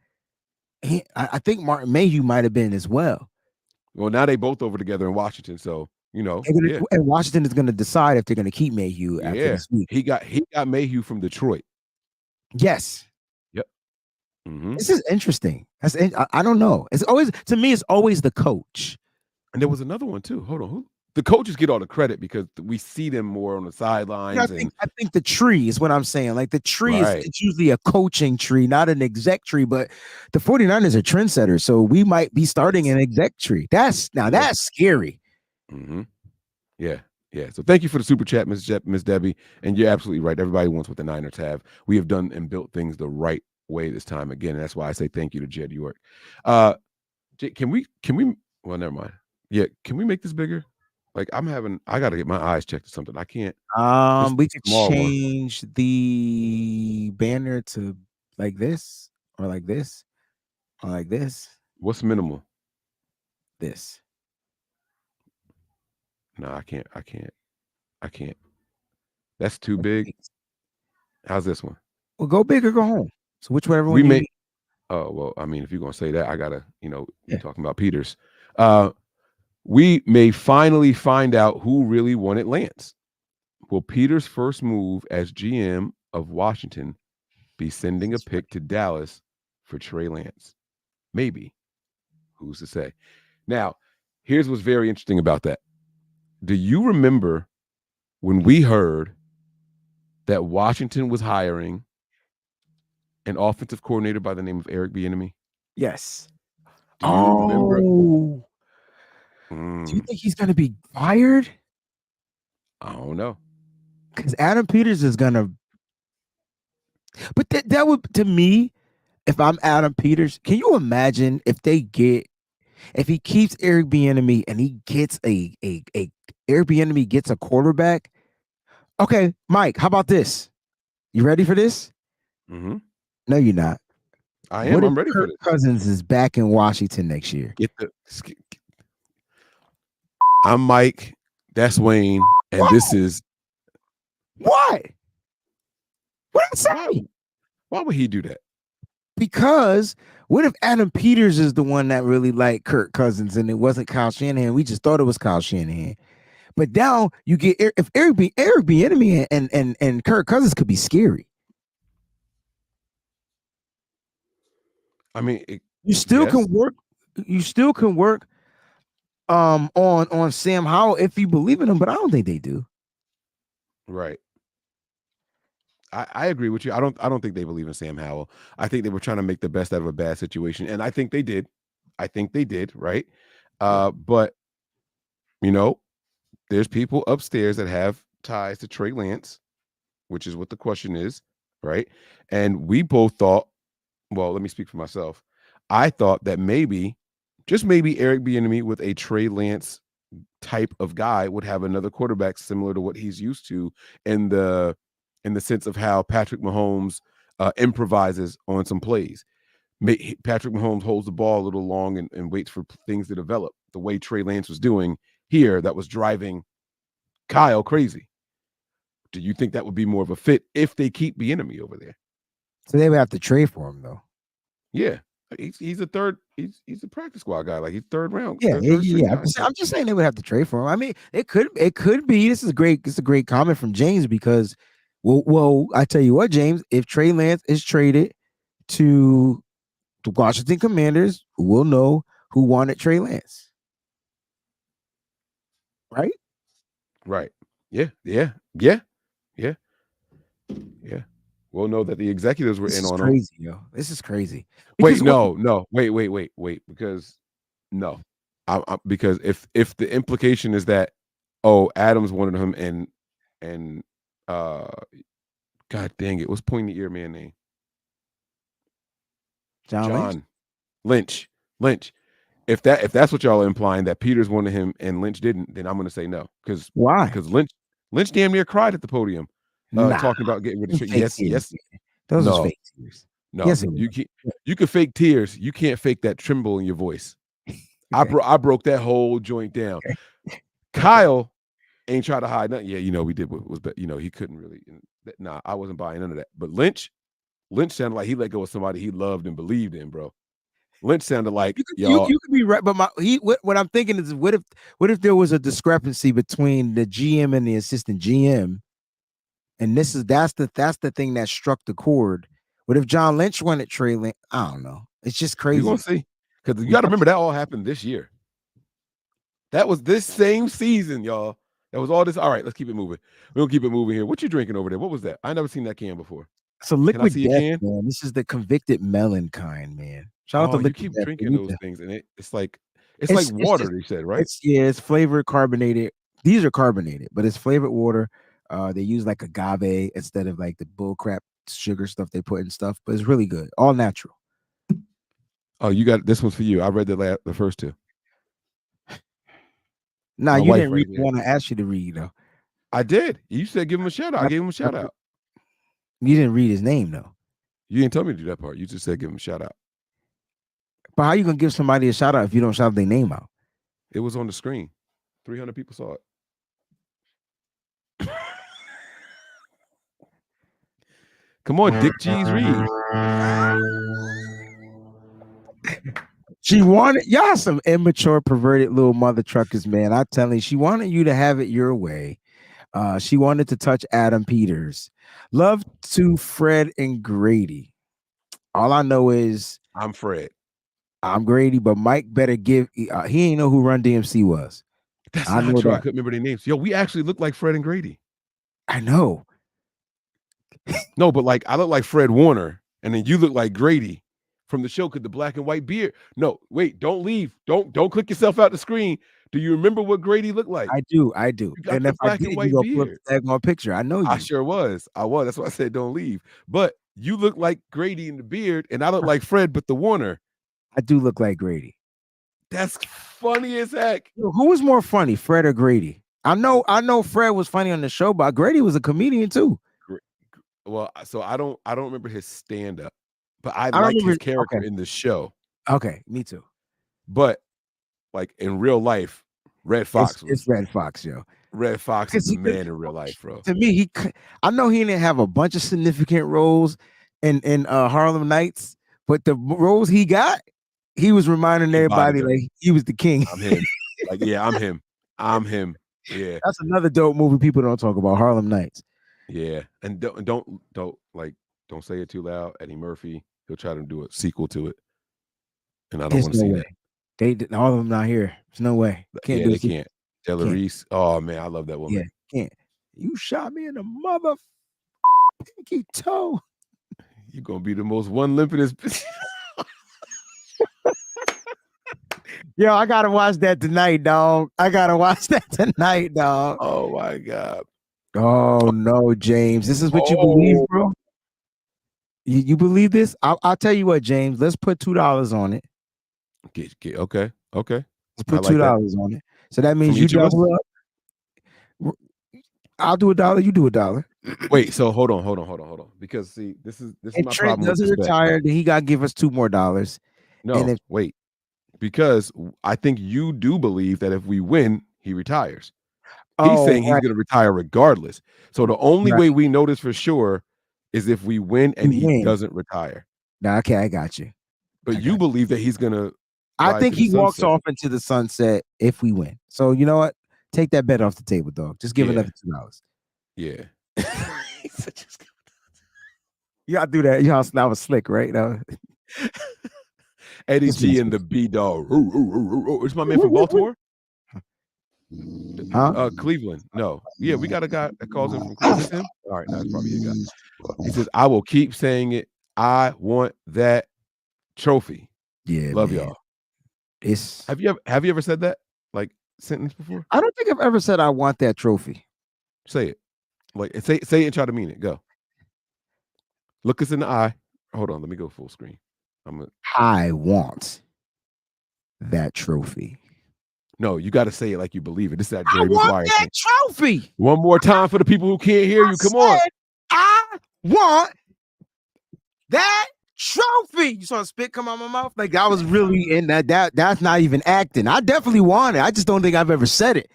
I think Martin Mayhew might have been as well. Well, now they both over together in Washington, so you know. And Washington is going to decide if they're going to keep Mayhew after this week. He got Mayhew from Detroit. Yes. Yep. Mm-hmm. This is interesting. I don't know. It's always the coach. And there was another one too. Hold on. Who the coaches get all the credit because we see them more on the sidelines. I think the tree is what I'm saying. Like the tree is Right. it's usually a coaching tree, not an exec tree, but the 49ers are trendsetters. So we might be starting an exec tree. That's scary. Mm-hmm. Yeah. Yeah. So thank you for the super chat, Miss Debbie. And you're absolutely right. Everybody wants what the Niners have. We have done and built things the right way this time again. And that's why I say thank you to Jed York. Can we well, never mind. Yeah, can we make this bigger? Like I gotta get my eyes checked or something. I can't. We could change the banner to like this or like this or like this. What's minimal? This. No, I can't. That's too big. How's this one? Well, go big or go home. So whichever We one may. you need. Oh well, I mean, if you're gonna say that, I gotta. You're talking about Peters. We may finally find out who really wanted Lance. Will Peters' first move as GM of Washington be sending a pick to Dallas for Trey Lance? Maybe. Who's to say? Now, here's what's very interesting about that. Do you remember when we heard that Washington was hiring an offensive coordinator by the name of Eric Bieniemy? Yes. Do you remember? Do you think he's going to be fired? I don't know. Because Adam Peters is going to. But that would, to me, if I'm Adam Peters, can you imagine if he keeps Eric Bieniemy and he gets Eric Bieniemy gets a quarterback? Okay, Mike, how about this? You ready for this? Mm-hmm. No, you're not. I am. I'm ready for this. Cousins is back in Washington next year. I'm Mike. That's Wayne, and what? This is what? What did I say? Why would he do that? Because what if Adam Peters is the one that really liked Kirk Cousins and it wasn't Kyle Shanahan? We just thought it was Kyle Shanahan. But now you get if Eric Bieniemy and Kirk Cousins could be scary. I mean, you still can work. You still can work on Sam Howell if you believe in him, but I don't think they do. Right. I agree with you. I don't think they believe in Sam Howell. I think they were trying to make the best out of a bad situation, and I think they did. Right. But there's people upstairs that have ties to Trey Lance, which is what the question is, right? And we both thought, well, let me speak for myself. I thought that just maybe Eric Bieniemy with a Trey Lance type of guy would have another quarterback similar to what he's used to in the sense of how Patrick Mahomes improvises on some plays. Patrick Mahomes holds the ball a little long and waits for things to develop the way Trey Lance was doing here that was driving Kyle crazy. Do you think that would be more of a fit if they keep Bieniemy over there? So they would have to trade for him, though. Yeah, he's a third. He's a practice squad guy. Like he's third round. Yeah. I'm just saying they would have to trade for him. I mean, it could be. This is great. It's a great comment from James because, well, I tell you what, James, if Trey Lance is traded to the Washington Commanders, we'll know who wanted Trey Lance. Right. Right. Yeah. We'll know that the executives were in on him. Crazy, yo. This is crazy. Wait, no. Wait. Because because if the implication is that, Adams wanted him and God dang it, what's pointy ear man name? John Lynch. If that's what y'all are implying, that Peters wanted him and Lynch didn't, then I'm going to say no. Because why? Because Lynch damn near cried at the podium, talking about getting rid of Trey. Yes. Those are fake tears. No, yes, you can fake tears. You can't fake that tremble in your voice. Okay. I broke that whole joint down. Okay. Kyle ain't try to hide nothing. Yeah, we did what was, but he couldn't really. Nah, I wasn't buying none of that. But Lynch sounded like he let go of somebody he loved and believed in, bro. Lynch sounded like you could be right, but what I'm thinking is what if there was a discrepancy between the GM and the assistant GM, and that's the thing that struck the chord. What if John Lynch wanted Trey Lance? I don't know. It's just crazy. You're gonna see, because you got to remember that all happened this year. That was this same season, y'all. That was all this. All right, let's keep it moving. We'll keep it moving here. What you drinking over there? What was that? I never seen that can before. So Can I Liquid see a Death, can? man. This is the convicted melon kind, man. Shout out to Oh, you Liquid keep Death. drinking those things, and it's like It's water. just They said, right? it's flavored carbonated. These are carbonated, but it's flavored water. They use like agave instead of like the bullcrap sugar stuff they put in stuff, but it's really good. All natural. Oh, you got this one's for you. I read the first two. Nah, My you wife didn't right read the here. one I asked you to read though. I did. You said give him a shout out. I gave him a shout out. You didn't read his name though. You didn't tell me to do that part. You just said give him a shout out. But how you gonna give somebody a shout out if you don't shout their name out? It was on the screen. 300 people saw it. Come on, Dick Cheese Reed. She wanted y'all some immature, perverted little mother truckers, man. I tell you, she wanted you to have it your way. She wanted to touch Adam Peters. Love to Fred and Grady. All I know is I'm Fred. I'm Grady, but Mike better give. He ain't know who Run DMC was. That's I not know true. I that. couldn't remember their names. Yo, we actually look like Fred and Grady. I know. No, but like I look like Fred Warner, and then you look like Grady from the show. Could the black and white beard? No, wait, don't leave. Don't click yourself out the screen. Do you remember what Grady looked like? I do. You got And the if I black and did, you white go pull up beard. the daggone picture. I know you. I sure was. I was. That's why I said don't leave. But you look like Grady in the beard, and I look like Fred, but the Warner. I do look like Grady. That's funny as heck. Who was more funny, Fred or Grady? I know Fred was funny on the show, but Grady was a comedian too. Well, so I don't remember his stand-up, but I liked his character in the show. Okay, me too. But like in real life, Red Fox it's Red Fox, yo. Red Fox is the man in real life, bro. To me, I know he didn't have a bunch of significant roles in Harlem Nights, but the roles he got, he was reminding everybody like he was the king. I'm him. Like, yeah, I'm him. I'm him. Yeah. That's another dope movie people don't talk about, Harlem Nights. Yeah. And don't say it too loud. Eddie Murphy, he'll try to do a sequel to it. And I don't want to see that. All of them not here. There's no way. Can't do it. They can't. Della Reese. Oh man, I love that woman. Yeah, can't. You shot me in the mother pinky toe. You're gonna be the most one limpidest bitch. Yo, I gotta watch that tonight, dog. Oh my God. Oh no, James. This is what you believe, bro. You believe this? I'll tell you what, James. Let's put $2 on it. Okay. Let's put $2 on it. So that means you double up. I'll do $1. You do $1. Wait. So hold on. Because see, this is my Trent problem. Doesn't retire. Then he got to give us $2 more. No, wait. Because I think you do believe that if we win, he retires. He's saying he's going to retire regardless. So the only way we know this for sure is if we win and he doesn't retire. Nah, okay, I got you. But you believe that he's going to. I think he walks off into the sunset if we win. So you know what? Take that bet off the table, dog. Just give another $2. Yeah. You gotta do that. Y'all, that was slick, right? Eddie G and the B Dog. It's my man from Baltimore. Huh? Cleveland. No. Yeah, we got a guy that calls in from Cleveland. All right, that's probably a guy. He says, I will keep saying it. I want that trophy. Yeah. Love y'all. Have you ever said that like sentence before? I don't think I've ever said I want that trophy. Say it. Like say it and try to mean it. Go. Look us in the eye. Hold on, let me go full screen. I want that trophy. No, you got to say it like you believe it. This is that Jerry I want Maguire that thing. trophy. One more time for the people who can't hear you. Come on. I want that trophy. You saw a spit come out my mouth? Like I was really in that. That's not even acting. I definitely want it. I just don't think I've ever said it.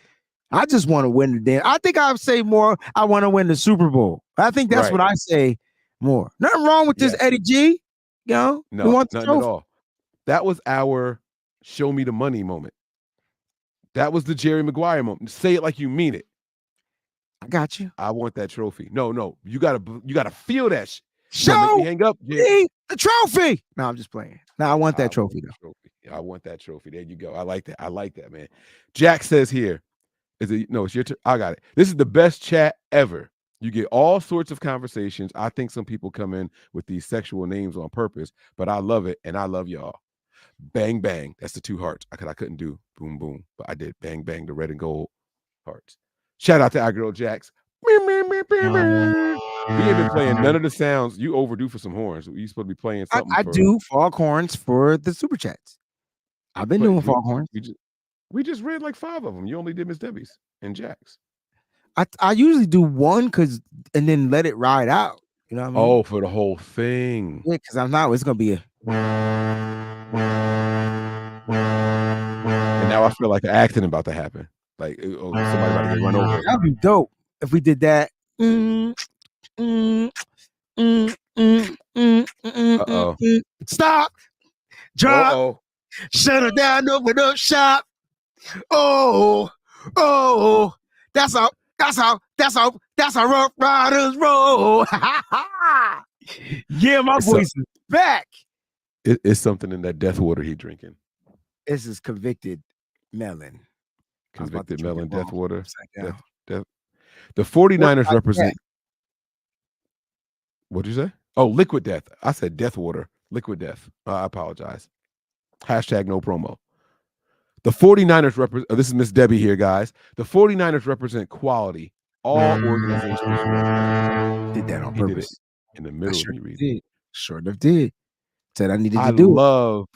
I just want to win the damn. I think I'd say more. I want to win the Super Bowl. I think that's what I say more. Nothing wrong with this, Eddie G. You know, no, nothing at all. That was our show me the money moment. That was the Jerry Maguire moment. Say it like you mean it. I got you. I want that trophy. No, you gotta feel that. Show me hang up, me the trophy. No, I'm just playing. No, I want that trophy though. I want that trophy. There you go. I like that. I like that, man. Jack says here, it's your turn. I got it. This is the best chat ever. You get all sorts of conversations. I think some people come in with these sexual names on purpose, but I love it, and I love y'all. Bang, bang. That's the 2 hearts. I couldn't do boom, boom, but I did bang, bang, the red and gold hearts. Shout out to our girl Jax. We ain't been playing none of the sounds. You overdue for some horns. You supposed to be playing something. I do foghorns for the super chats. I've been doing foghorns. We just read like 5 of them. You only did Miss Debbie's and Jack's. I usually do one and then let it ride out. You know what I mean? Oh, for the whole thing. Yeah, because it's gonna be a. And now I feel like an accident about to happen. Like somebody about to get run over. That'd be dope if we did that. Stop. Drop. Shut her down. Open up shop. Oh. That's how Rough Riders roll. Yeah, my voice is back. It's something in that death water he drinking. This is convicted melon. Convicted melon, death water. Death. The 49ers represent. What'd you say? Oh, liquid death. I said death water. Liquid death. I apologize. Hashtag no promo. The 49ers represent. This is Miss Debbie here, guys. The 49ers represent quality. All organizations did that on purpose. Did it in the middle of me reading. Sure enough did. Said I needed to do it. I love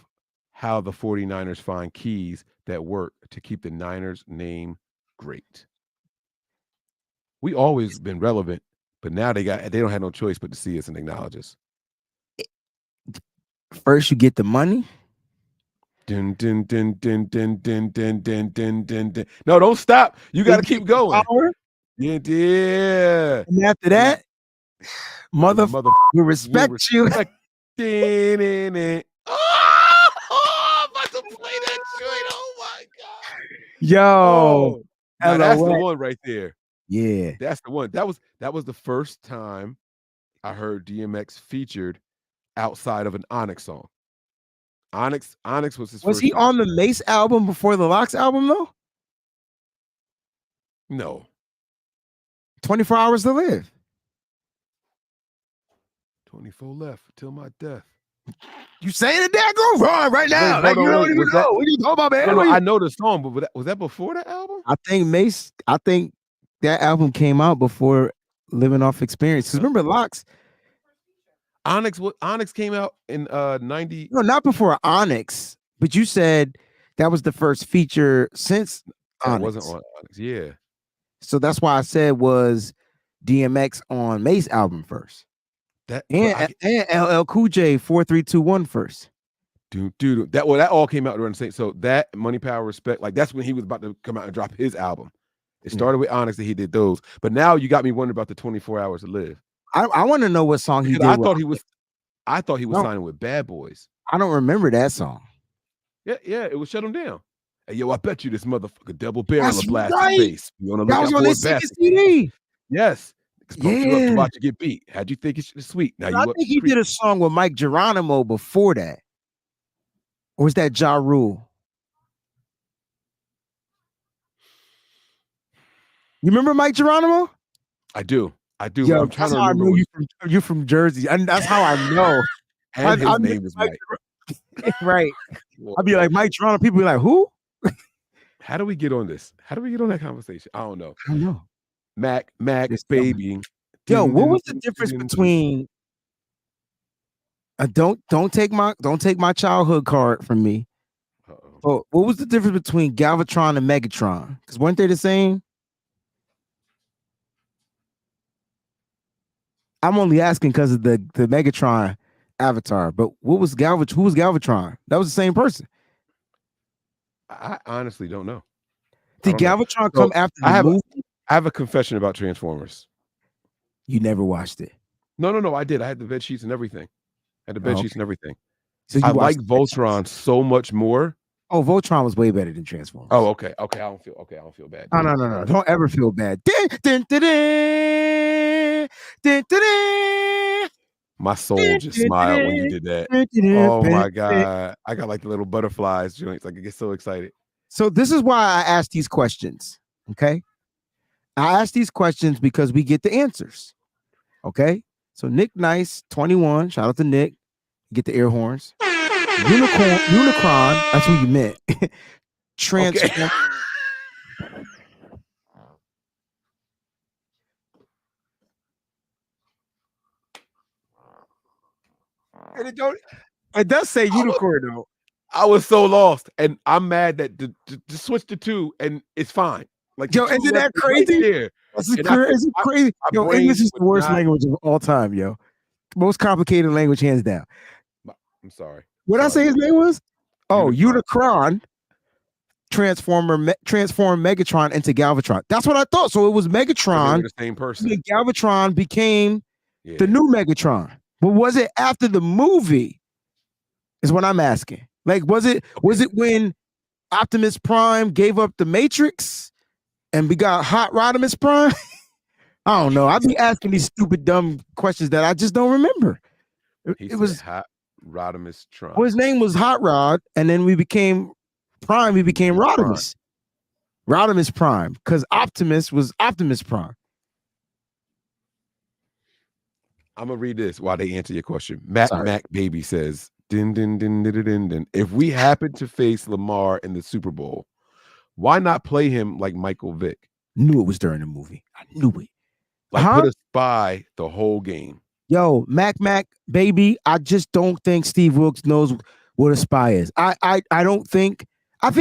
how the 49ers find keys that work to keep the Niners name great. We always been relevant, but now they don't have no choice but to see us and acknowledge us. First, you get the money. Dun, dun, dun, dun, dun, dun, dun, dun, dun, dun, dun. No, don't stop. You got to keep going. Yeah. And after that, motherfucker, we respect you. Oh, I'm about to play that joint. Oh my God. Yo. Now that's the one right there. Yeah. That's the one. That was the first time I heard DMX featured outside of an Onyx song. Onyx was his first. Was he on the Mace album before the Locks album though? No. 24 Hours to Live. 24 left till my death. You saying it there? Go wrong right now. Like, you don't even know. What are you talking about, man? No, I know the song, but was that before the album? I think that album came out before Living Off Experience. Because remember Locks? Onyx came out in 90. No, not before Onyx, but you said that was the first feature since Onyx. It wasn't on Onyx, yeah. So that's why I said was DMX on Mace album first. And LL Cool J 4321 first. Dude, that all came out during the same. So that Money, Power, Respect, like that's when he was about to come out and drop his album. It started with Onyx that he did those, but now you got me wondering about the 24 Hours to Live. I want to know what song he did. I thought he was signing with Bad Boys. I don't remember that song. Yeah, it was Shut Him Down. Hey, yo, I bet you this motherfucker double barrel of blast face. You want to look out for his CD? Yes. You about to get beat. How'd you think it's sweet? Now I think he did a song with Mike Geronimo before that. Or was that Ja Rule? You remember Mike Geronimo? I do. Yo, I'm trying to remember. You're from Jersey. And that's how I know. And his name is Mike. Right. I'd be like, Mike Geronimo. People be like, who? How do we get on this? How do we get on that conversation? I don't know. Mac, baby. Yo, what was the difference between don't take my childhood card from me? Oh, what was the difference between Galvatron and Megatron? Because weren't they the same? I'm only asking because of the Megatron avatar. But who was Galvatron? That was the same person. I honestly don't know. Did Galvatron come after the movie? I have a confession about Transformers. You never watched it? No, I did. I had the bed sheets and everything. So I like Voltron so much more. Oh, Voltron was way better than Transformers. Oh, okay. I don't feel bad. No. Don't ever feel bad. My soul just smiled when you did that. Oh my God. I got like the little butterflies joints. Like I get so excited. So this is why I ask these questions. Okay. I ask these questions because we get the answers. Okay. So Nick Nice, 21. Shout out to Nick. Get the air horns. Unicron. That's who you meant. Transform. Okay. And it does say unicorn though. I was so lost, and I'm mad that to switch to 2 and it's fine. Like, Yo, isn't that crazy? Right This is crazy. Yo, English is the worst language of all time, yo. Most complicated language, hands down. I'm sorry. What I say his name was? Oh, Unicron. Transformed Megatron into Galvatron. That's what I thought. So it was Megatron. The same person. Galvatron became the new Megatron. But was it after the movie? Is what I'm asking. Like, was it when Optimus Prime gave up the Matrix and we got Hot Rodimus Prime? I don't know. I'd be asking these stupid, dumb questions that I just don't remember. It was Hot Rodimus Prime. Well, his name was Hot Rod, and then we became Prime. We became Rodimus. Rodimus Prime, because Optimus was Optimus Prime. I'm gonna read this while they answer your question. Mac Baby says, din, din, din, din, din, din. If we happen to face Lamar in the Super Bowl, why not play him like Michael Vick? Knew it was during the movie. I knew it. Like put a spy the whole game. Yo, Mac Baby, I just don't think Steve Wilkes knows what a spy is. I think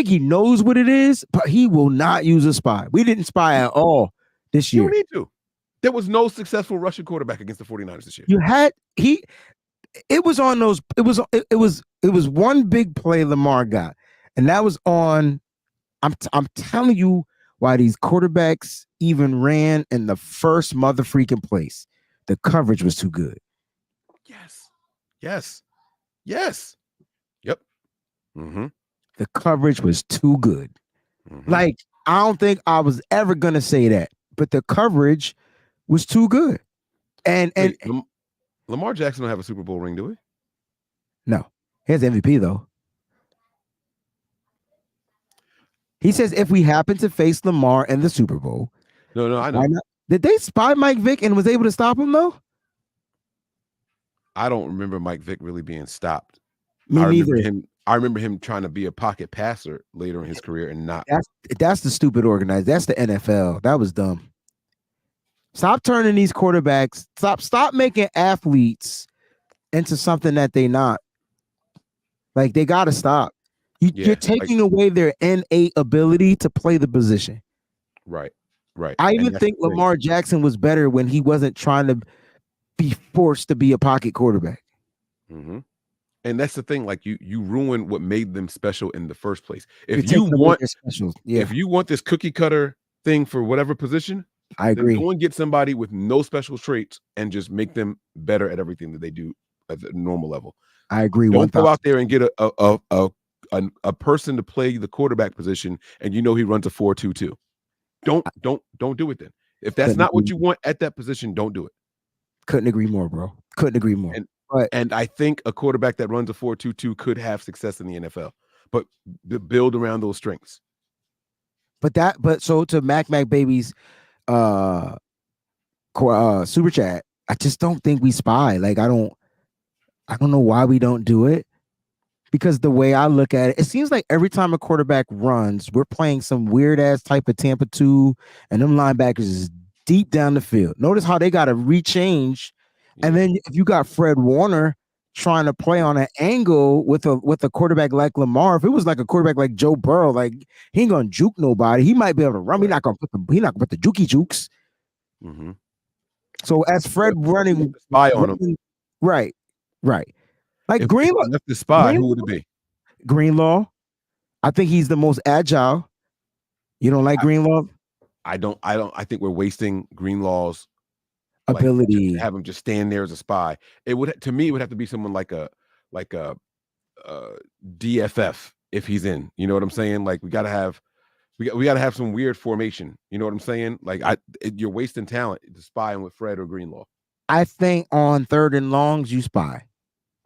he knows what it is, but he will not use a spy. We didn't spy at all this year. You don't need to. There was no successful Russian quarterback against the 49ers this year. It was one big play Lamar got, and that was on. I'm telling you why these quarterbacks even ran in the first mother freaking place. The coverage was too good. Yes. Yep. Mm-hmm. The coverage was too good. Mm-hmm. Like, I don't think I was ever gonna say that, but the coverage was too good. And Lamar Jackson don't have a Super Bowl ring, do we? No. He has MVP though. He says if we happen to face Lamar in the Super Bowl. No, I know. Did they spy Mike Vick and was able to stop him though? I don't remember Mike Vick really being stopped. Me neither. I remember him trying to be a pocket passer later in his career and not. That's the stupid organized. That's the NFL. That was dumb. Stop turning these quarterbacks. Stop making athletes into something that they not. Like, they got to stop. You're taking away their innate ability to play the position. Right. I even think Lamar Jackson was better when he wasn't trying to be forced to be a pocket quarterback. Mm-hmm. And that's the thing. Like, you ruin what made them special in the first place. If you want this cookie cutter thing for whatever position, I agree. Then go and get somebody with no special traits and just make them better at everything that they do at the normal level. I agree. Don't go out there and get a person to play the quarterback position and he runs a 4-2-2. Don't do it then. If that's not what you want at that position, don't do it. Couldn't agree more, bro. Couldn't agree more. And I think a quarterback that runs a 4-2-2 could have success in the NFL, but build around those strengths. But so to Mac Baby's super chat, I just don't think we spy. Like, I don't know why we don't do it. Because the way I look at it, it seems like every time a quarterback runs, we're playing some weird ass type of Tampa 2, and them linebackers is deep down the field. Notice how they got to rechange. Yeah. And then if you got Fred Warner trying to play on an angle with a quarterback like Lamar, if it was like a quarterback like Joe Burrow, like, he ain't gonna juke nobody. He might be able to run. He's not gonna put the jukey jukes. Mm-hmm. So as Fred running, spy on him. Right. Like, if Greenlaw, the spy, who would it be? Greenlaw. I think he's the most agile. You don't like Greenlaw? I don't. I think we're wasting Greenlaw's ability. To have him just stand there as a spy. It would have to be someone like a DFF if he's in. You know what I'm saying? Like, we gotta have some weird formation. You know what I'm saying? Like, you're wasting talent to spy with Fred or Greenlaw. I think on 3rd and longs, you spy.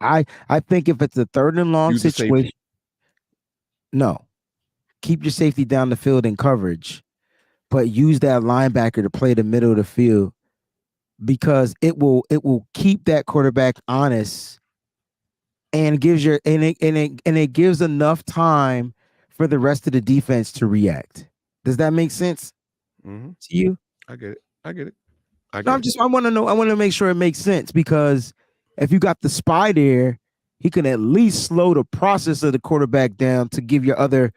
I think if it's a 3rd and long Use the situation, safety. no, keep your safety down the field in coverage, but use that linebacker to play the middle of the field because it will keep that quarterback honest and gives your and it gives enough time for the rest of the defense to react. Does that make sense Mm-hmm. to you? I get it. I get it. I No, get it. I want to know. I want to make sure it makes sense because if you got the spy there, he can at least slow the process of the quarterback down to give your other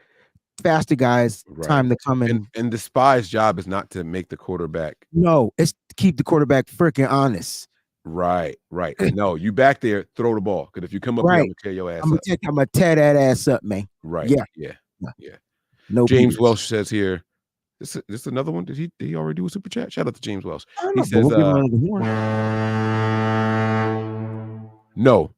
faster guys Right. time to come in. And the spy's job is not to make the quarterback. No, it's to keep the quarterback freaking honest. Right. No, you back there, throw the ball. Because if you come up here, I'm Right. gonna tear your ass up. I'm gonna tear that ass up, man. Right. Yeah. Yeah. No, Yeah. no James Peters. Welsh says here. This another one. Did he already do a super chat? Shout out to James Welsh. I don't He know, but says, we'll give him another horn. no,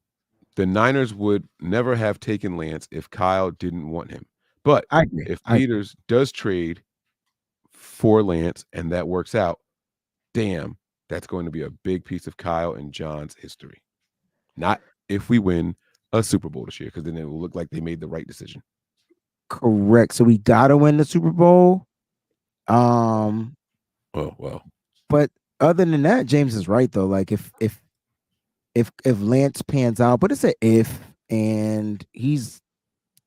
the Niners would never have taken Lance if Kyle didn't want him. But I agree. if Peters does trade for Lance and that works out, damn, that's going to be a big piece of Kyle and John's history. Not if we win a Super Bowl this year, because then it will look like they made the right decision. Correct. So we gotta win the Super Bowl. Oh well. But other than that, James is right though. Like if Lance pans out, but it's a if, and he's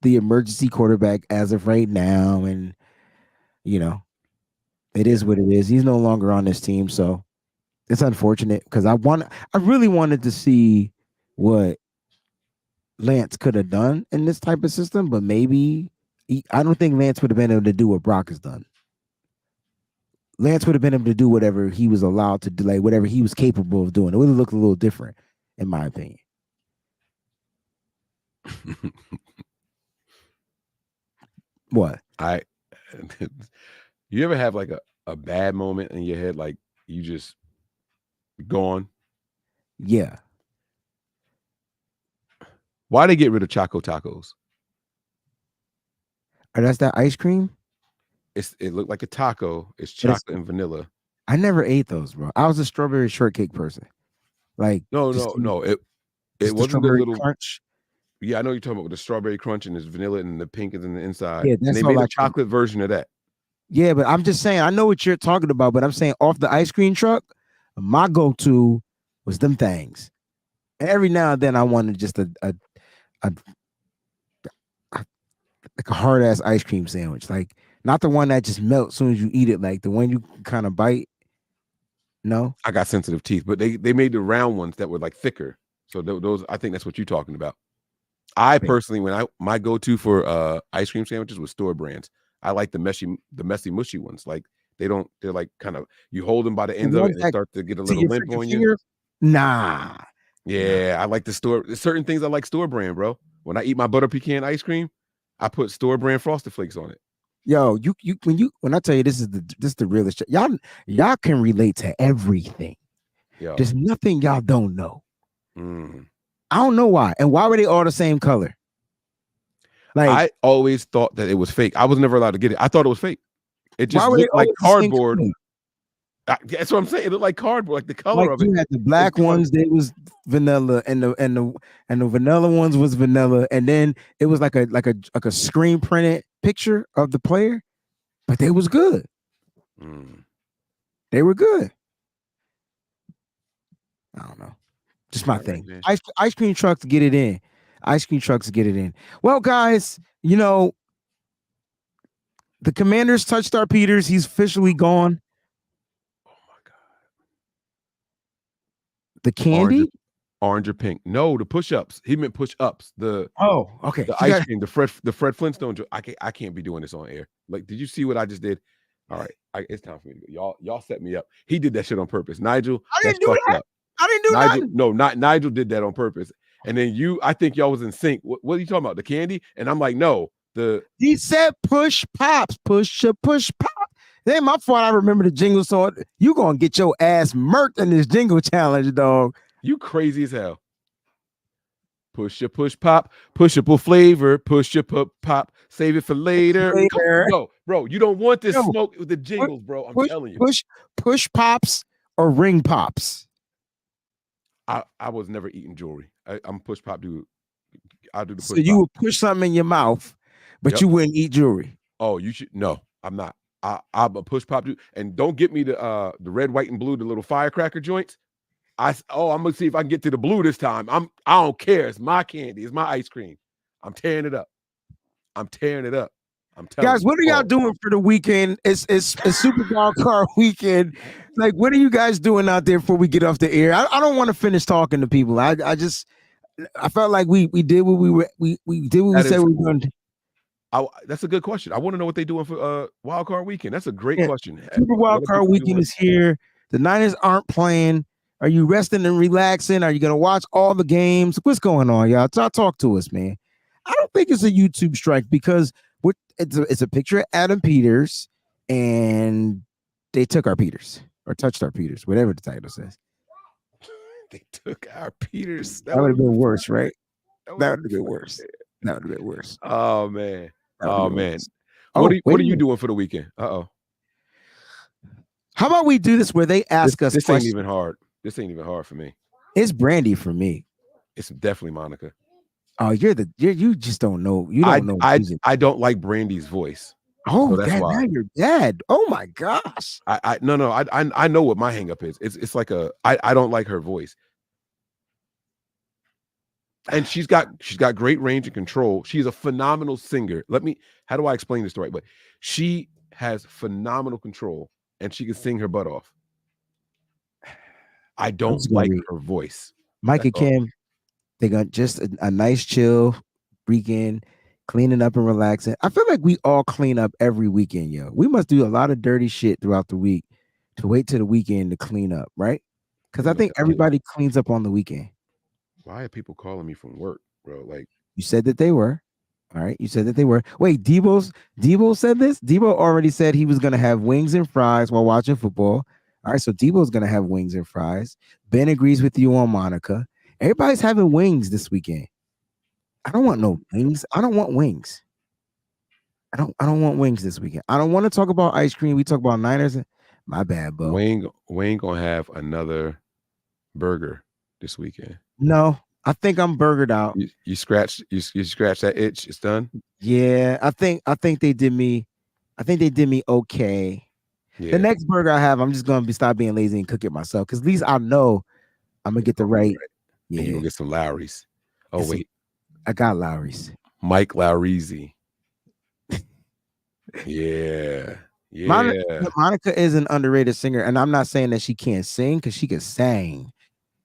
the emergency quarterback as of right now, and it is what it is. He's no longer on this team, so it's unfortunate because I really wanted to see what Lance could have done in this type of system, but maybe I don't think Lance would have been able to do what Brock has done. Lance would have been able to do whatever he was allowed to do, like whatever he was capable of doing. It would have looked a little different, in my opinion. What? You ever have like a bad moment in your head, like you just gone? Yeah. Why they get rid of Choco Tacos? Oh, that's that ice cream? It looked like a taco. It's chocolate and vanilla. I never ate those, bro. I was a strawberry shortcake person. Like No. It wasn't the little crunch. Yeah, I know you're talking about the strawberry crunch and there's vanilla and the pink is in the inside. Yeah, and that's they all made I a chocolate version of that. Yeah, but I'm just saying, I know what you're talking about, but I'm saying off the ice cream truck, my go-to was them things. And every now and then I wanted just a like a hard ass ice cream sandwich, like not the one that just melts as soon as you eat it, like the one you kind of bite. No, I got sensitive teeth, but they made the round ones that were like thicker. So those, I think that's what you're talking about. I personally, my go-to for ice cream sandwiches was store brands. I like the messy mushy ones. Like they're like kind of, you hold them by the ends of it and they start to get a little limp on you. Nah. Yeah, I like there's certain things I like store brand, bro. When I eat my butter pecan ice cream, I put store brand Frosted Flakes on it. Yo, when I tell you this is the realest, y'all can relate to everything. Yo. There's nothing y'all don't know. I don't know why. And why were they all the same color? Like I always thought that it was fake. I was never allowed to get it. I thought it was fake. It just looked like cardboard. That's what I'm saying. It looked like cardboard, like the color like of it. You had the black ones, they was vanilla, and the vanilla ones was vanilla, and then it was like a screen printed picture of the player, but they was good. They were good. I don't know. Just my thing. Ice cream trucks get it in. Ice cream trucks get it in. Well, guys, the Commanders touched our Peters. He's officially gone. Oh my God. The candy? Orange or pink? No, the push-ups. He meant push-ups. Okay. The ice cream, the Fred Flintstone. I can't be doing this on air. Like, did you see what I just did? All right, it's time for me to go. Y'all set me up. He did that shit on purpose. Nigel, I didn't do that. I didn't do Nigel. nothing. No, not Nigel did that on purpose. And then I think y'all was in sync. What are you talking about? The candy? And I'm like, no. He said push pops, push pop. It ain't my fault. I remember the jingle song. You gonna get your ass murked in this jingle challenge, dog. You crazy as hell. Push pop, pushable flavor, push pop, save it for later. Bro, you don't want this smoke with the jingles, bro. I'm telling you. Push pops or ring pops. I was never eating jewelry. I'm push pop dude. I'll do the So push you pop. would push something in your mouth, but Yep. you wouldn't eat jewelry. Oh, you should. No, I'm not. I'm a push pop dude. And don't get me the red, white, and blue, the little firecracker joints. I'm gonna see if I can get to the blue this time. I don't care. It's my candy. It's my ice cream. I'm tearing it up. I'm telling Guys, you. what are y'all doing for the weekend? It's Super Wild Card weekend. Like, what are you guys doing out there before we get off the air? I don't want to finish talking to people. I felt like we did what we did what we said we were going to. That's a good question. I want to know what they're doing for Wild Card weekend. That's a great question. Super Wild Card weekend is here. The Niners aren't playing. Are you resting and relaxing? Are you going to watch all the games? What's going on, y'all? Talk to us, man. I don't think it's a YouTube strike because it's a picture of Adam Peters and they took our Peters or touched our Peters, whatever the title says. They took our Peters. That would have been worse, right? That would have been worse. That would have been worse. Oh man. Oh man. What are you doing for the weekend? How about we do this where they ask us? This ain't even hard. This ain't even hard for me. It's Brandy for me. It's definitely Monica. Oh, you just don't know. You don't know. I don't like Brandy's voice. Oh, so that's why. Now you're dead. Oh my gosh. I know what my hang up is. It's like I don't like her voice. And she's got great range and control. She's a phenomenal singer. How do I explain this the right way? She has phenomenal control and she can sing her butt off. I don't like her voice. Mike and Kim, they got just a nice chill weekend, cleaning up and relaxing. I feel like we all clean up every weekend, yo. We must do a lot of dirty shit throughout the week to wait till the weekend to clean up, right? Because I think everybody cleans up on the weekend. Why are people calling me from work, bro? Like you said that they were. All right, you said that they were. Wait, Debo said this? Debo already said he was going to have wings and fries while watching football. All right, so Debo's going to have wings and fries. Ben agrees with you on Monica. Everybody's having wings this weekend. I don't want no wings. I don't want wings. I don't want wings this weekend. I don't want to talk about ice cream. We talk about Niners. My bad, bro. Wayne gonna have another burger this weekend. No, I think I'm burgered out. You scratch that itch. It's done. Yeah, I think they did me. I think they did me okay. Yeah. The next burger I have, I'm just gonna stop being lazy and cook it myself. Because at least I know I'm gonna get the right. Yeah, you gonna get some Lowry's. Oh wait, I got Lowry's. Mike WayneBreezie. Yeah. Monica is an underrated singer, and I'm not saying that she can't sing because she can sing.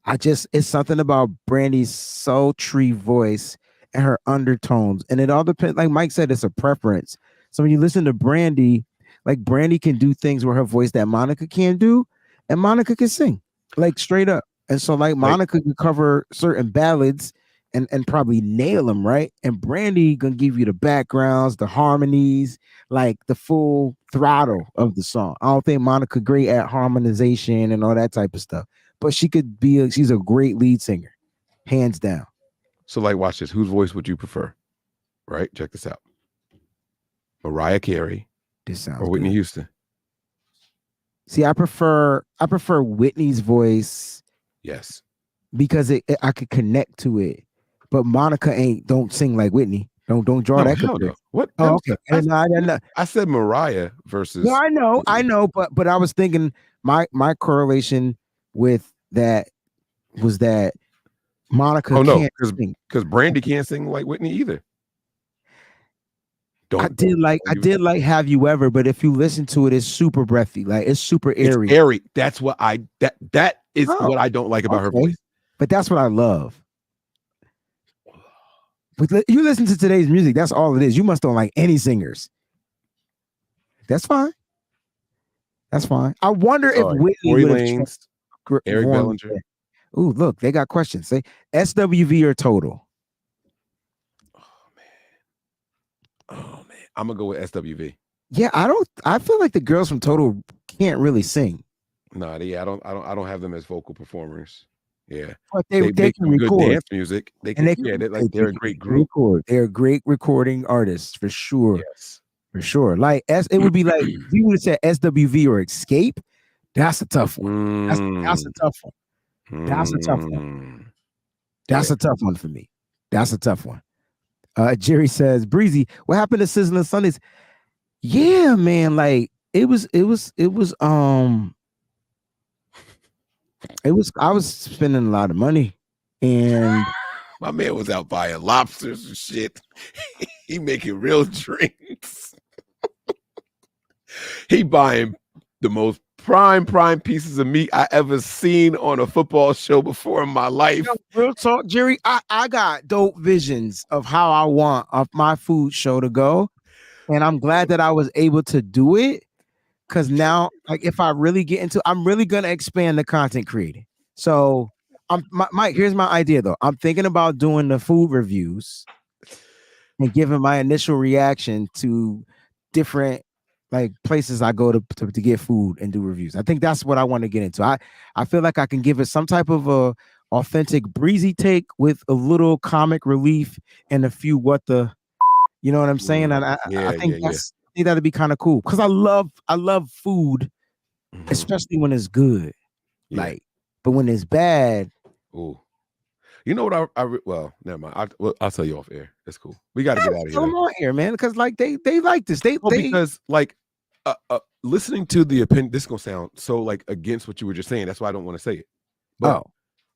It's something about Brandy's sultry voice and her undertones, and it all depends. Like Mike said, it's a preference. So when you listen to Brandy, like Brandy can do things with her voice that Monica can't do, and Monica can sing like straight up. And so like Monica can cover certain ballads and probably nail them, right? And Brandy gonna give you the backgrounds, the harmonies, like the full throttle of the song. I don't think Monica great at harmonization and all that type of stuff, but she's a great lead singer, hands down. So like, watch this. Whose voice would you prefer? Right? Check this out. Mariah Carey or Whitney Houston? See, I prefer Whitney's voice. Yes. Because I could connect to it. But Monica don't sing like Whitney. Don't draw that comparison. No. What? Oh, okay. I said Mariah versus. No, I know, but I was thinking my correlation with that was that Monica can't sing. Because Brandy can't sing like Whitney either. I did like Have You Ever, but if you listen to it, it's super breathy, like it's super airy. It's airy. That's what that is what I don't like about her voice. But that's what I love. But you listen to today's music, that's all it is. You must don't like any singers. That's fine. That's fine. I wonder if Whitney would have Eric Bellinger. Ooh, look, they got questions. Say SWV or Total. Oh man, I'm gonna go with SWV. Yeah, I feel like the girls from Total can't really sing. No, I don't have them as vocal performers. Yeah, but they can record good dance music. They're a great group. They're great recording artists for sure. Yes, for sure. Like it would be like if you would have said SWV or Escape. That's a tough one. That's a tough one. That's a tough one. Mm, That's yeah. a tough one for me. That's a tough one. Jerry says, Breezy, what happened to Sizzling Sundays? Yeah, man. Like it was I was spending a lot of money, and My man was out buying lobsters and shit. He making real drinks. He buying the most prime pieces of meat I ever seen on a football show before in my life. Real talk, Jerry. I got dope visions of how I want my food show to go, and I'm glad that I was able to do it. Because now, like, if I really get into, I'm really gonna expand the content creating. So, Mike. Here's my idea, though. I'm thinking about doing the food reviews and giving my initial reaction to different like places I go to get food and do reviews. I think that's what I want to get into. I feel like I can give it some type of a authentic breezy take with a little comic relief and a few what the, you know what I'm saying? And I think I think that'd be kind of cool because I love food, especially when it's good. Yeah. Like, but when it's bad, ooh. You know what? Well, never mind. I'll tell you off air. That's cool. We got to get out of here. Come on here, man, because like they like this. Because like listening to the opinion. This is gonna sound so like against what you were just saying. That's why I don't want to say it. But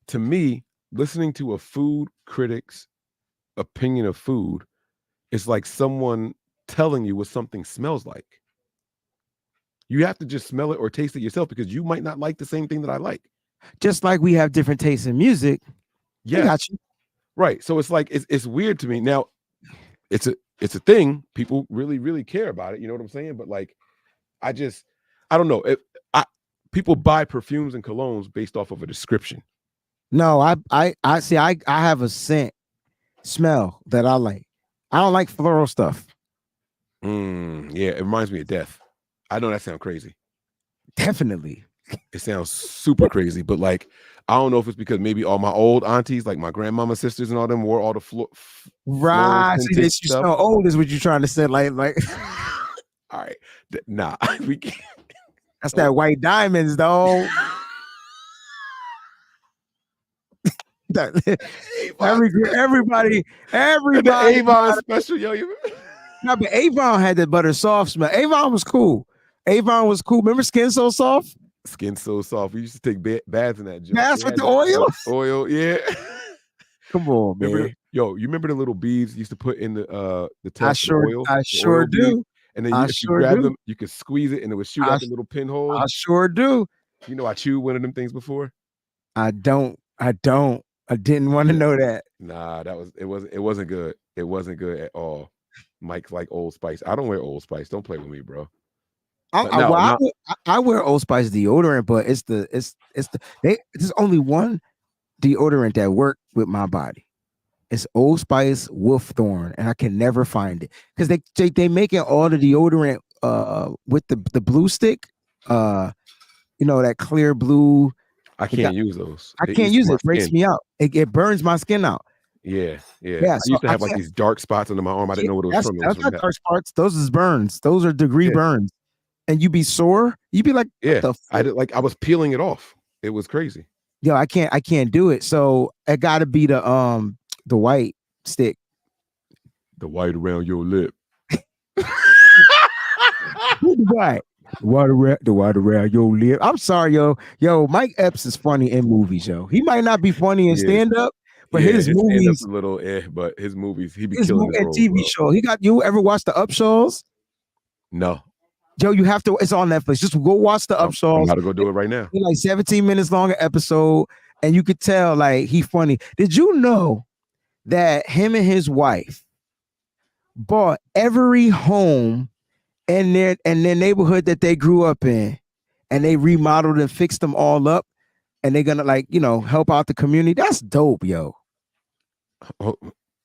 to me, listening to a food critic's opinion of food is like someone telling you what something smells like. You have to just smell it or taste it yourself because you might not like the same thing that I like. Just like we have different tastes in music. Yeah, got you. Right. So it's like it's weird to me. Now, it's a thing. People really care about it. You know what I'm saying? But like, I don't know. People buy perfumes and colognes based off of a description. No, I see. I have a scent smell that I like. I don't like floral stuff. Yeah, it reminds me of death. I know that sounds crazy. Definitely. It sounds super crazy, but like, I don't know if it's because maybe all my old aunties, like my grandmama sisters and all them, wore all the right. See, that you smell old is what you're trying to say. Like, all right, nah, we can't. That's that white diamonds, though. Everybody, the Avon special, yo. No, but Avon had that butter soft smell. Avon was cool. Remember Skin So Soft? Skin So Soft. We used to take baths in that joint. Baths with the oil? Oil, yeah. Come on, man. You remember the little beads you used to put in the tub of oil? I sure do. Beads? And then if you grab them, you could squeeze it and it would shoot out the little pinhole. I sure do. You know, I chewed one of them things before. I don't. I didn't want to know that. Nah, it wasn't good. It wasn't good at all. Mike's like Old Spice. I don't wear Old Spice. Don't play with me, bro. I wear Old Spice deodorant, but there's only one deodorant that worked with my body. It's Old Spice Wolfthorn, and I can never find it because they making all the deodorant with the blue stick, that clear blue. I can't use those. I can't use it. It breaks me out. It burns my skin out. Yeah. I used to have like these dark spots under my arm. I didn't know what it was from. That's not dark spots. Those is burns. Those are degree burns. And you be sore. You be like, I was peeling it off. It was crazy. Yo, I can't do it. So it got to be the white stick. The white around your lip. Right. The white around your lip. I'm sorry, yo. Mike Epps is funny in movies, yo. He might not be funny in stand up, but his movies a little but his movies he be killing his TV show. You ever watch the Upshaws? No. Yo, you have to. It's on Netflix. Just go watch the Upshaws. I'm about to go do it right now. It's like 17 minutes long episode, and you could tell like he funny. Did you know that him and his wife bought every home in their neighborhood that they grew up in, and they remodeled and fixed them all up, and they're gonna help out the community? That's dope, yo. Oh,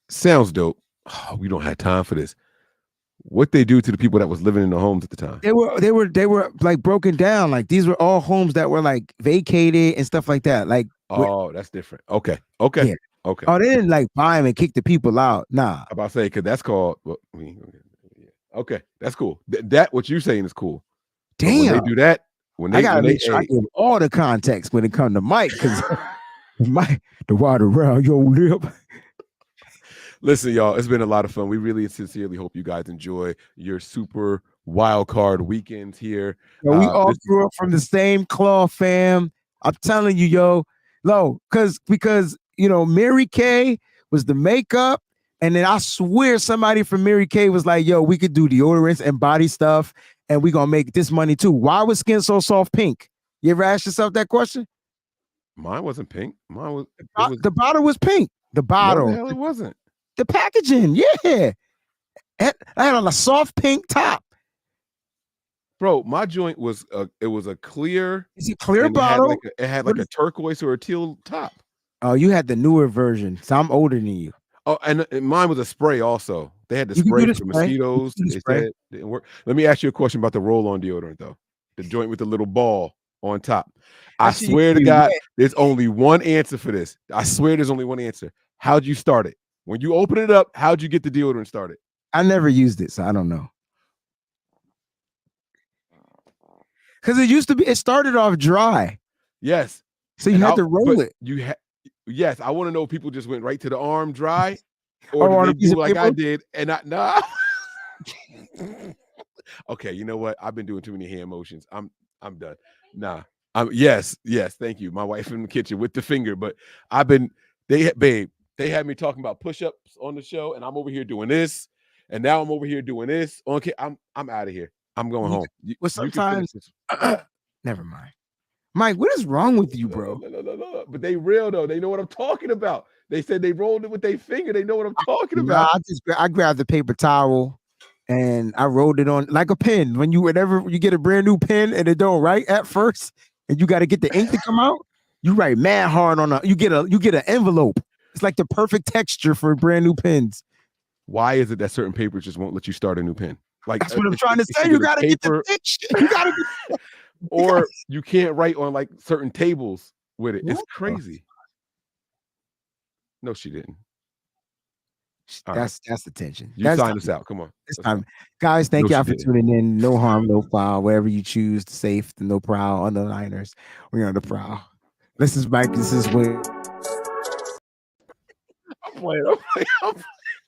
sounds dope. Oh, we don't have time for this. What they do to the people that was living in the homes at the time? They were like broken down. Like these were all homes that were like vacated and stuff like that. Like, that's different. Okay. Yeah. Okay. Oh, they didn't like buy them and kick the people out. Nah. I'm about to say because that's called. Okay, that's cool. That what you're saying is cool. Damn. When they do that, I gotta make sure I give all the context when it comes to Mike because The water around your lip. Listen, y'all, it's been a lot of fun. We really sincerely hope you guys enjoy your super wild card weekends here. We all grew up from the same claw, fam. I'm telling you, because Mary Kay was the makeup, and then I swear somebody from Mary Kay was like, "Yo, we could do deodorants and body stuff, and we gonna make this money too." Why was Skin So Soft pink? You ever ask yourself that question? Mine wasn't pink. Mine was the bottle was pink. The bottle, no, the hell it wasn't. The packaging, yeah. I had on a soft pink top. Bro, my joint was a clear. Is it clear bottle? It had like a turquoise or a teal top. Oh, you had the newer version, so I'm older than you. Oh, and mine was a spray also. They had the spray for mosquitoes. They said it didn't work. Let me ask you a question about the roll-on deodorant though. The joint with the little ball on top. I swear to God, there's only one answer for this. I swear there's only one answer. How'd you start it? When you open it up, how'd you get the deodorant started? I never used it, so I don't know. Because it started off dry. Yes. So you had to roll it. Yes, I want to know if people just went right to the arm dry, or did they do like I did and nah. Okay, you know what? I've been doing too many hand motions. I'm done. Nah. Yes, thank you. My wife in the kitchen with the finger, but they had me talking about push-ups on the show, and I'm over here doing this, and now I'm over here doing this. Okay, I'm out of here. I'm going home. Well, sometimes never mind. Mike, what is wrong with you, bro? No. But they real though. They know what I'm talking about. They said they rolled it with their finger. They know what I'm talking about. I grabbed the paper towel and I rolled it on like a pen. Whenever you get a brand new pen and it don't write at first, and you got to get the ink to come out, you write mad hard on you get an envelope. It's like the perfect texture for brand new pens. Why is it that certain papers just won't let you start a new pen? Like that's what I'm trying to say. You got to get the texture. You got to. Or you can't write on like certain tables with it. It's crazy. No, she didn't. That's the tension. You signed us out. Come on. This time. Guys, thank y'all for tuning in. No harm, no foul. Wherever you choose, safe, no prowl on the Niners. We're on the prowl. This is Mike. This is Wayne. I'm playing.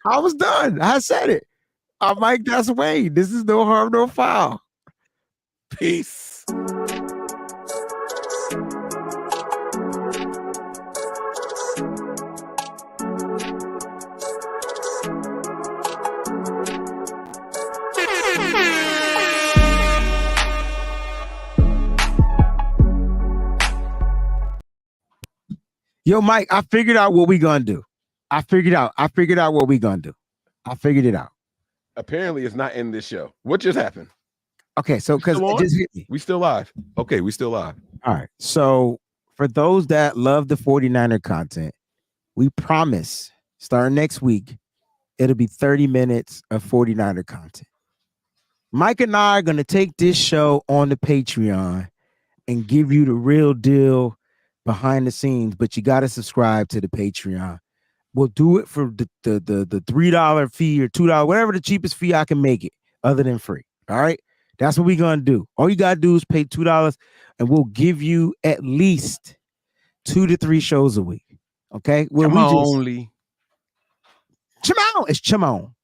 I was done. I said it. I'm Mike. That's Wayne. This is no harm, no foul. Peace. Yo, Mike, I figured out what we gonna do. I figured out what we gonna do. I figured it out. Apparently, it's not in this show. What just happened? Okay, so because it just hit me. We still live. Okay, we still live. All right. So for those that love the 49er content, we promise starting next week, it'll be 30 minutes of 49er content. Mike and I are going to take this show on the Patreon and give you the real deal behind the scenes, but you got to subscribe to the Patreon. We'll do it for the $3 fee or $2, whatever the cheapest fee I can make it, other than free. All right. That's what we're going to do. All you got to do is pay $2 and we'll give you at least 2 to 3 shows a week. Okay. Well, Chamonly. It's Chamon.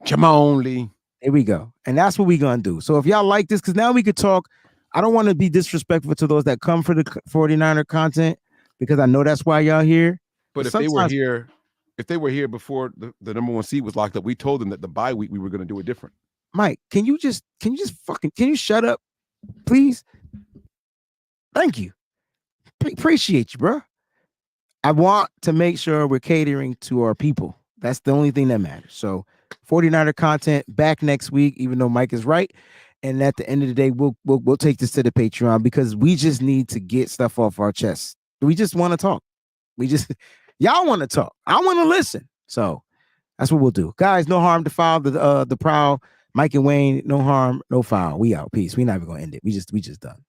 Chamonly. There we go. And that's what we're going to do. So if y'all like this, because now we could talk. I don't want to be disrespectful to those that come for the 49er content, because I know that's why y'all here. But if they were here before the number 1 seed was locked up, we told them that the bye week we were going to do it different. Mike, can you shut up, please? Thank you. Appreciate you, bro. I want to make sure we're catering to our people. That's the only thing that matters. So 49er content back next week, even though Mike is right. And at the end of the day, we'll take this to the Patreon, because we just need to get stuff off our chest. We just want to talk. Y'all want to talk. I want to listen. So that's what we'll do. Guys, no harm to foul. The prowl. Mike and Wayne, no harm, no foul. We out. Peace. We're not even gonna end it. We just done.